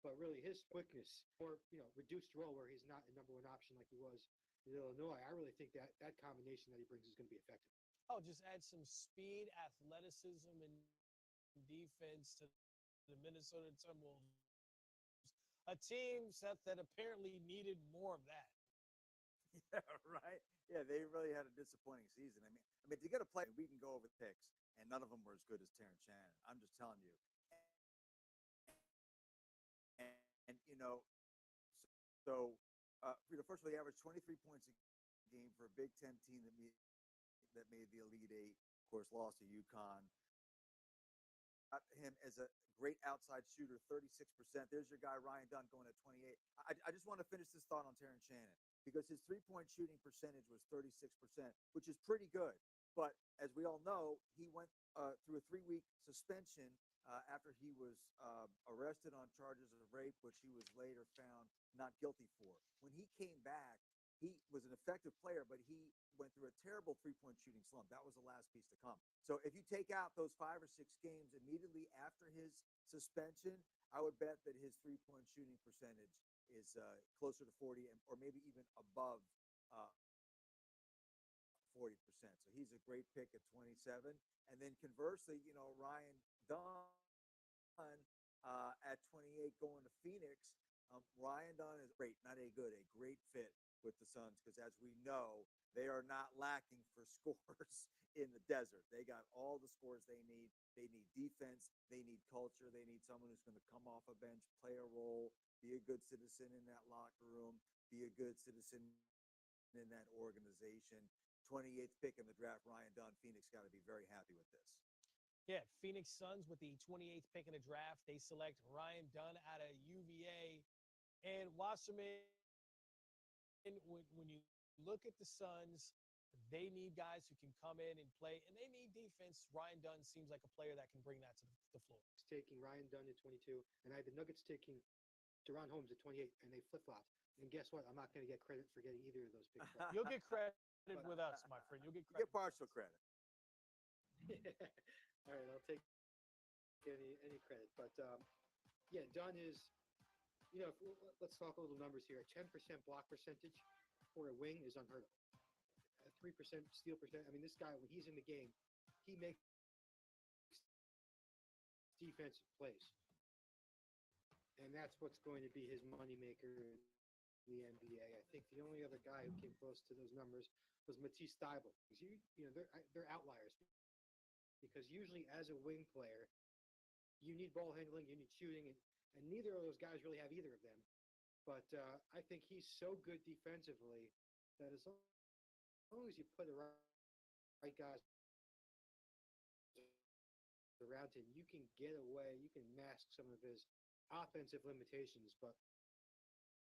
But really, his quickness or reduced role where he's not a number one option like he was in Illinois, I really think that combination that he brings is going to be effective. Oh, just add some speed, athleticism, and defense to the Minnesota Timberwolves. A team, Seth, that apparently needed more of that. Yeah, right. Yeah, they really had a disappointing season. I mean, to get a player, we can go over picks, and none of them were as good as Terrence Shannon. I'm just telling you. And first of all, he averaged 23 points a game for a Big Ten team that made the Elite Eight. Of course, lost to UConn. Got him as a great outside shooter, 36%. There's your guy, Ryan Dunn, going at 28. I just want to finish this thought on Terrence Shannon because his three-point shooting percentage was 36%, which is pretty good. But as we all know, he went through a 3-week suspension after he was arrested on charges of rape, which he was later found not guilty for. When he came back, he was an effective player, but he went through a terrible three-point shooting slump. That was the last piece to come. So if you take out those 5 or 6 games immediately after his suspension, I would bet that his three-point shooting percentage is closer to 40 or maybe even above 40%. So he's a great pick at 27. And then conversely, Ryan Dunn at 28 going to Phoenix. Ryan Dunn is great, not a good, a great fit with the Suns because as we know, they are not lacking for scores in the desert. They got all the scores they need. They need defense. They need culture. They need someone who's going to come off a bench, play a role, be a good citizen in that locker room, be a good citizen in that organization. 28th pick in the draft, Ryan Dunn. Phoenix got to be very happy with this. Yeah, Phoenix Suns with the 28th pick in the draft. They select Ryan Dunn out of UVA. And Wasserman, when you look at the Suns, they need guys who can come in and play, and they need defense. Ryan Dunn seems like a player that can bring that to the floor. Taking Ryan Dunn at 22, and I had the Nuggets taking Deron Holmes at 28, and they flip-flopped. And guess what? I'm not going to get credit for getting either of those picks. You'll get credit with us, my friend. You'll get credit. Get partial credit. All right, I'll take any credit. But, yeah, Dunn is, let's talk a little numbers here. 10% block percentage for a wing is unheard of. 3% steal percent. I mean, this guy, when he's in the game, he makes defensive plays. And that's what's going to be his moneymaker in the NBA. I think the only other guy who came close to those numbers was Matisse Thybulle. They're outliers because usually as a wing player, you need ball handling, you need shooting, and neither of those guys really have either of them. But I think he's so good defensively that as long as you put the right guys around him, you can get away, you can mask some of his offensive limitations. But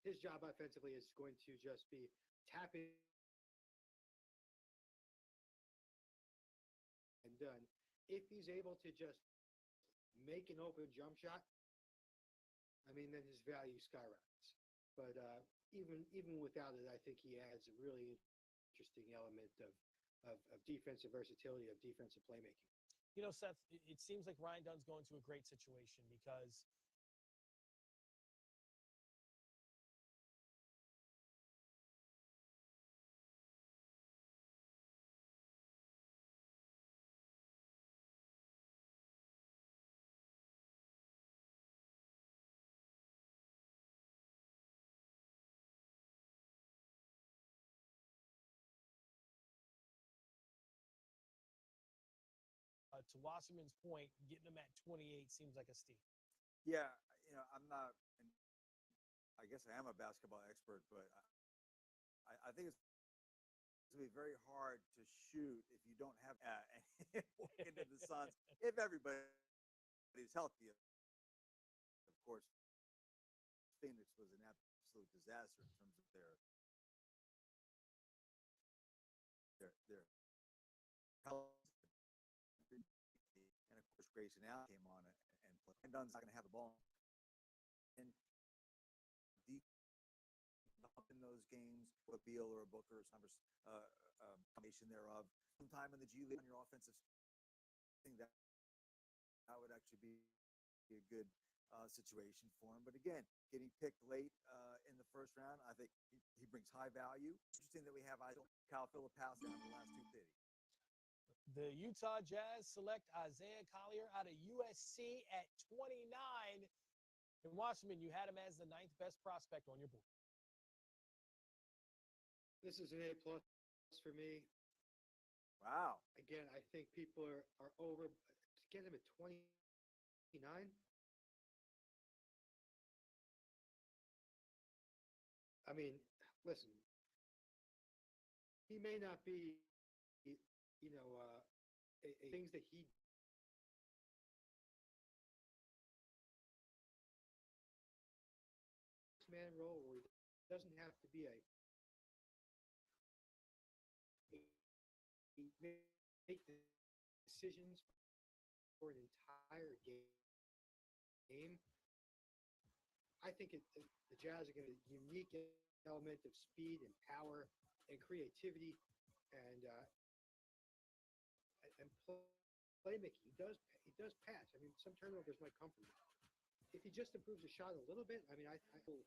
his job offensively is going to just be tapping and done. If he's able to just make an open jump shot, I mean, then his value skyrockets. But even without it, I think he adds a really interesting element of defensive versatility, of defensive playmaking. Seth, it seems like Ryan Dunn's going to a great situation because to Wasserman's point, getting him at 28 seems like a steal. Yeah, I'm not. I guess I am a basketball expert, but I think it's going to be very hard to shoot if you don't have and walk into the Suns if everybody's healthy. Of course, Phoenix was an absolute disaster in terms of their health. And of course, Grayson Allen came on and played. And Dunn's not going to have the ball. And deep in those games, a Beal or a Booker or some combination thereof, sometime in the G League on your offensive thing, that would actually be a good situation for him. But again, getting picked late in the first round, I think he brings high value. Interesting that we have Kyle Filipowski down the last two picks. The Utah Jazz select Isaiah Collier out of USC at 29. And Wasserman, you had him as the 9th best prospect on your board. This is an A+ for me. Wow. Again, I think people are over to get him at 29. I mean, listen, he may not be, things that he man role where he doesn't have to be he make decisions for an entire game. I think the Jazz are going to unique element of speed and power and creativity and playmaking. He does pass. I mean, some turnovers might come from it. If he just improves the shot a little bit, I mean, I feel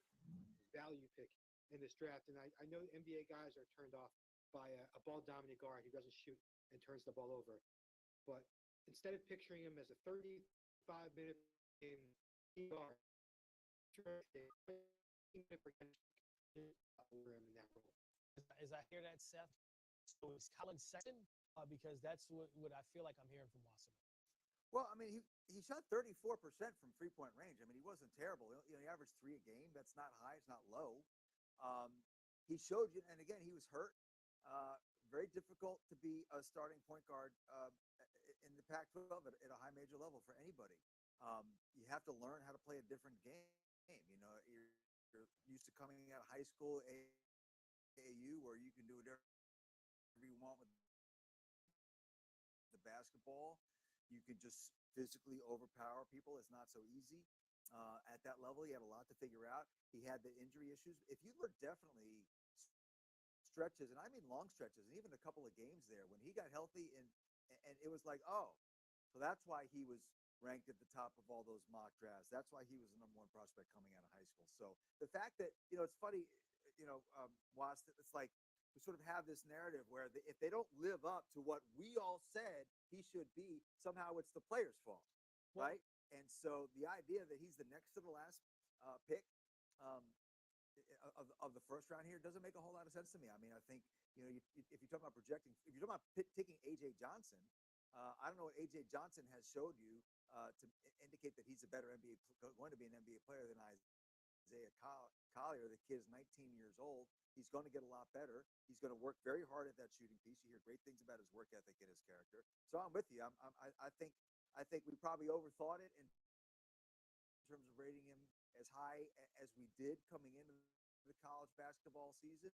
value pick in this draft. And I know NBA guys are turned off by a ball-dominant guard who doesn't shoot and turns the ball over. But instead of picturing him as a 35-minute game guard, As I hear that, Seth, so it's Colin Sexton because that's what I feel like I'm hearing from Wasserman. Well, I mean, he shot 34% from three-point range. I mean, he wasn't terrible. He averaged 3 a game. That's not high. It's not low. He showed you, and again, he was hurt. Very difficult to be a starting point guard in the Pac-12 at a high major level for anybody. You have to learn how to play a different game. You're used to coming out of high school, AAU, where you can do whatever you want with the basketball. You can just physically overpower people. It's not so easy. At that level, he had a lot to figure out. He had the injury issues. If you look, definitely stretches, and I mean long stretches, and even a couple of games there when he got healthy, and it was like, oh, so that's why he was ranked at the top of all those mock drafts. That's why he was the #1 prospect coming out of high school. So the fact that, it's funny, Was, it's like we sort of have this narrative where if they don't live up to what we all said he should be, somehow it's the player's fault, right? And so the idea that he's the next to the last pick um, of the first round here doesn't make a whole lot of sense to me. I mean, I think, if you're talking about projecting, if you're talking about taking A.J. Johnson, I don't know what A.J. Johnson has showed you to indicate that he's a better going to be an NBA player than Isaiah Collier. The kid is 19 years old. He's going to get a lot better. He's going to work very hard at that shooting piece. You hear great things about his work ethic and his character. So I'm with you. I think we probably overthought it in terms of rating him as high as we did coming into the college basketball season.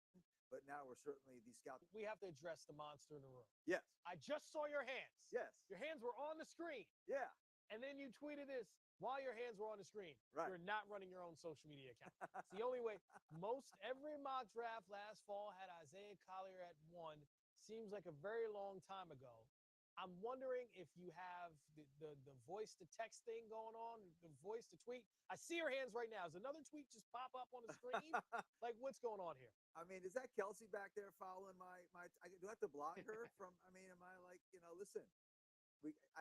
But now we're certainly the scout. We have to address the monster in the room. Yes. I just saw your hands. Yes. Your hands were on the screen. Yeah. And then you tweeted this while your hands were on the screen. Right. You're not running your own social media account. It's the only way. Most every mock draft last fall had Isaiah Collier at 1. Seems like a very long time ago. I'm wondering if you have the voice to text thing going on, the voice to tweet. I see your hands right now. Does another tweet just pop up on the screen? Like, what's going on here? I mean, is that Kelsey back there following do I have to block her from, I mean, am I like, listen,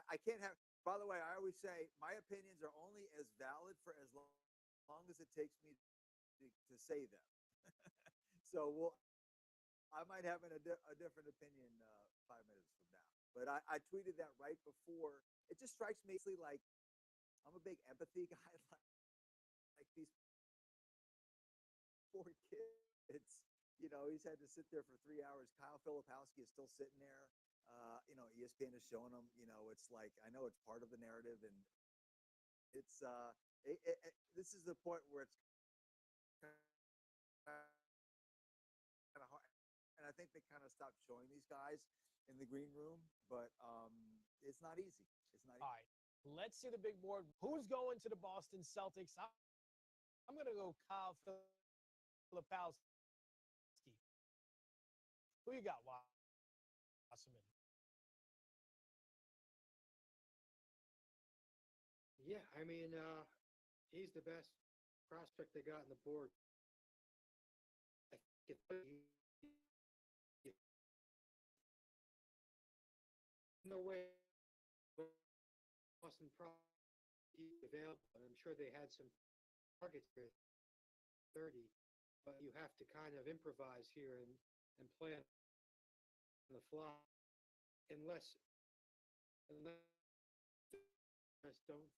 I can't have, by the way, I always say my opinions are only as valid for as long as it takes me to say them. So I might have a different opinion 5 minutes from now. But I tweeted that right before. It just strikes me like I'm a big empathy guy. Like these poor kids. He's had to sit there for 3 hours. Kyle Filipowski is still sitting there. ESPN is showing him. It's like, I know it's part of the narrative, and it's this is the point where it's kind of hard. And I think they kind of stopped showing these guys in the green room, but it's not easy. It's not easy. All right, let's see the big board. Who's going to the Boston Celtics? I'm going to go Kyle Filipowski. Who you got, Wasserman? Yeah, I mean, he's the best prospect they got on the board. I think no way Boston probably available. And I'm sure they had some targets for 30, but you have to kind of improvise here and play on the fly, unless don't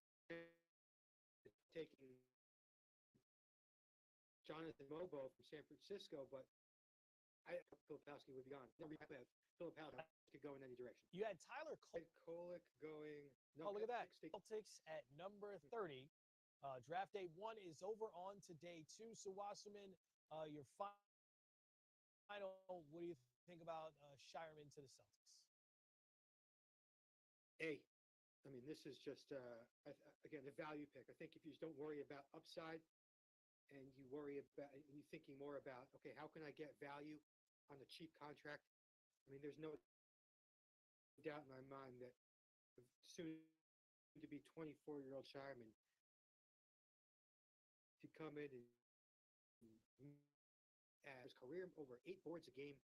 taking Jonathan Mobo from San Francisco, but I thought Filipowski would be gone. Filipowski could go in any direction. You had Tyler Kolek going. No, look at that. Celtics at number 30. Draft day 1 is over on to day 2. So, Wasserman, your final, what do you think about Shireman to the Celtics? I mean, this is just, again, a value pick. I think if you just don't worry about upside and you're thinking more about, okay, how can I get value on a cheap contract? I mean, there's no doubt in my mind that soon to be 24-year-old Shireman to come in and his career over 8 boards a game.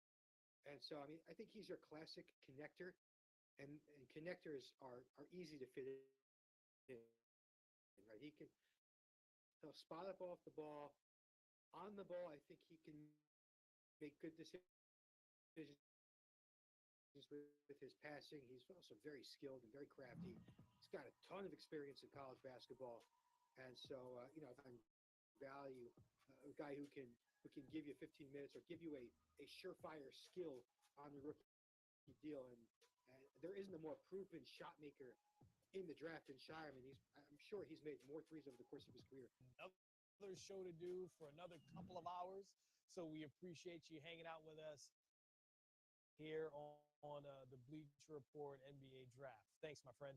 And so, I mean, I think he's your classic connector. And connectors are easy to fit in, right? He'll spot up off the ball. On the ball, I think he can make good decisions with his passing. He's also very skilled and very crafty. He's got a ton of experience in college basketball. And so, I'm value a guy who can give you 15 minutes or give you a surefire skill on the rookie deal. And there isn't a more proven shot maker in the draft than Shireman. I'm sure he's made more threes over the course of his career. Another show to do for another couple of hours. So we appreciate you hanging out with us here on the Bleacher Report NBA Draft. Thanks, my friend.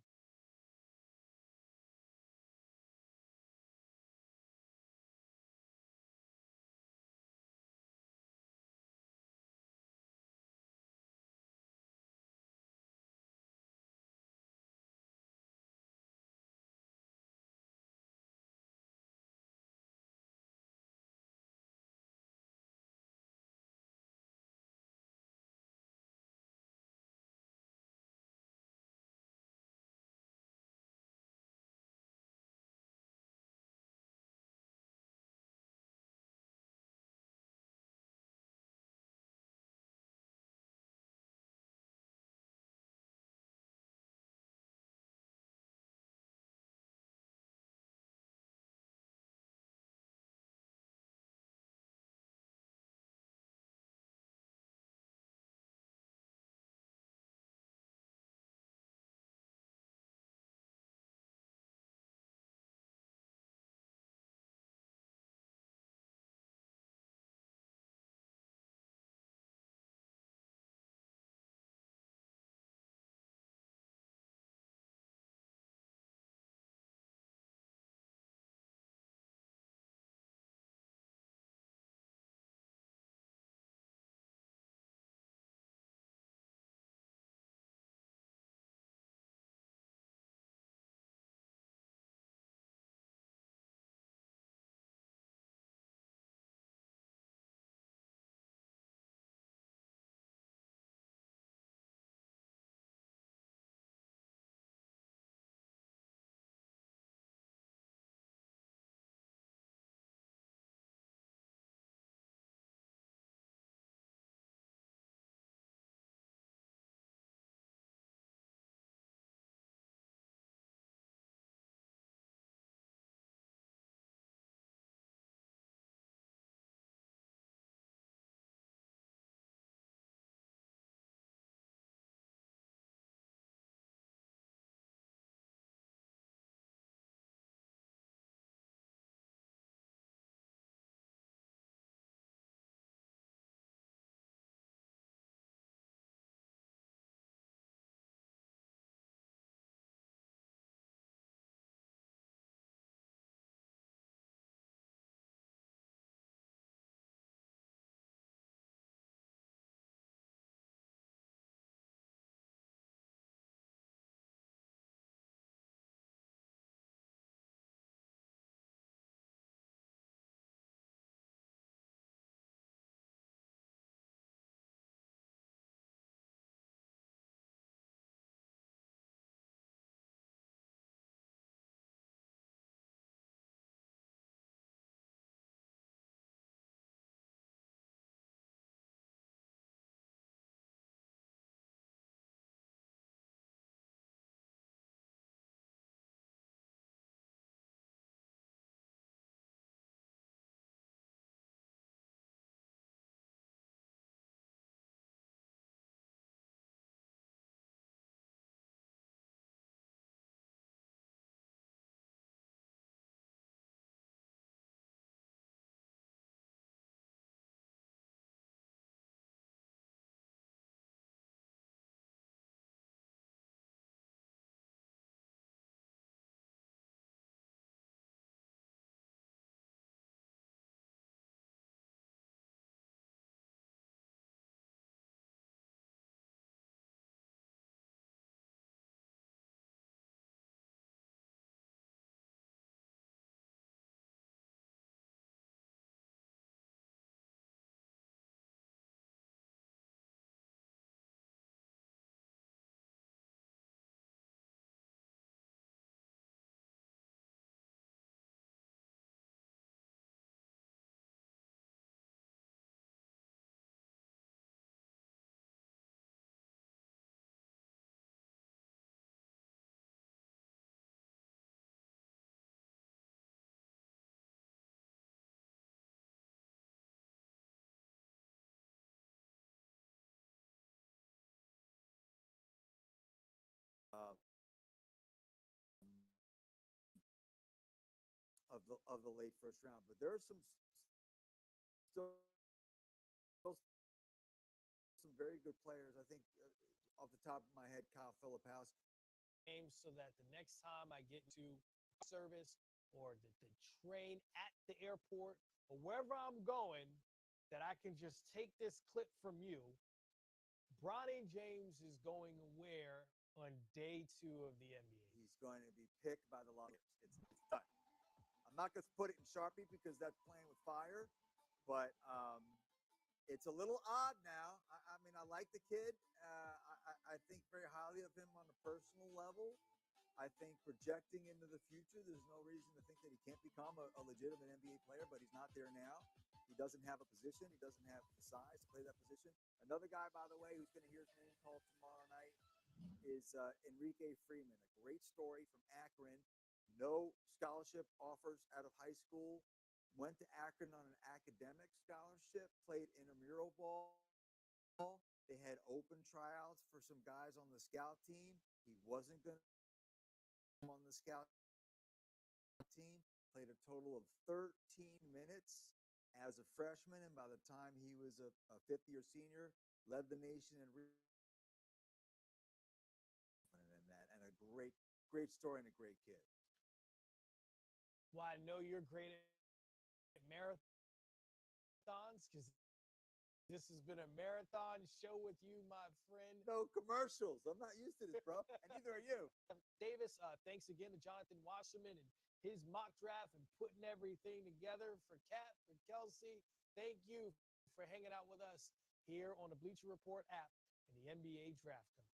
the late first round. But there are still some very good players. I think off the top of my head, Kyle Filipowski. So that the next time I get into service or the train at the airport or wherever I'm going, that I can just take this clip from you. Bronny James is going where on day 2 of the NBA? He's going to be picked by the Lakers. It's done. I'm not going to put it in Sharpie because that's playing with fire, but it's a little odd now. I mean, I like the kid. I think very highly of him on a personal level. I think projecting into the future, there's no reason to think that he can't become a legitimate NBA player, but he's not there now. He doesn't have a position. He doesn't have the size to play that position. Another guy, by the way, who's going to hear his name called tomorrow night is Enrique Freeman, a great story from Akron. No scholarship offers out of high school. Went to Akron on an academic scholarship, played intramural ball. They had open tryouts for some guys on the scout team. He wasn't going to on the scout team, played a total of 13 minutes as a freshman, and by the time he was a fifth-year senior, led the nation in that, and a great story and a great kid. Well, I know you're great at marathons because this has been a marathon show with you, my friend. No commercials. I'm not used to this, bro, and neither are you. Davis, thanks again to Jonathan Wasserman and his mock draft and putting everything together for Kat, for Kelsey. Thank you for hanging out with us here on the Bleacher Report app and the NBA Draft Coverage.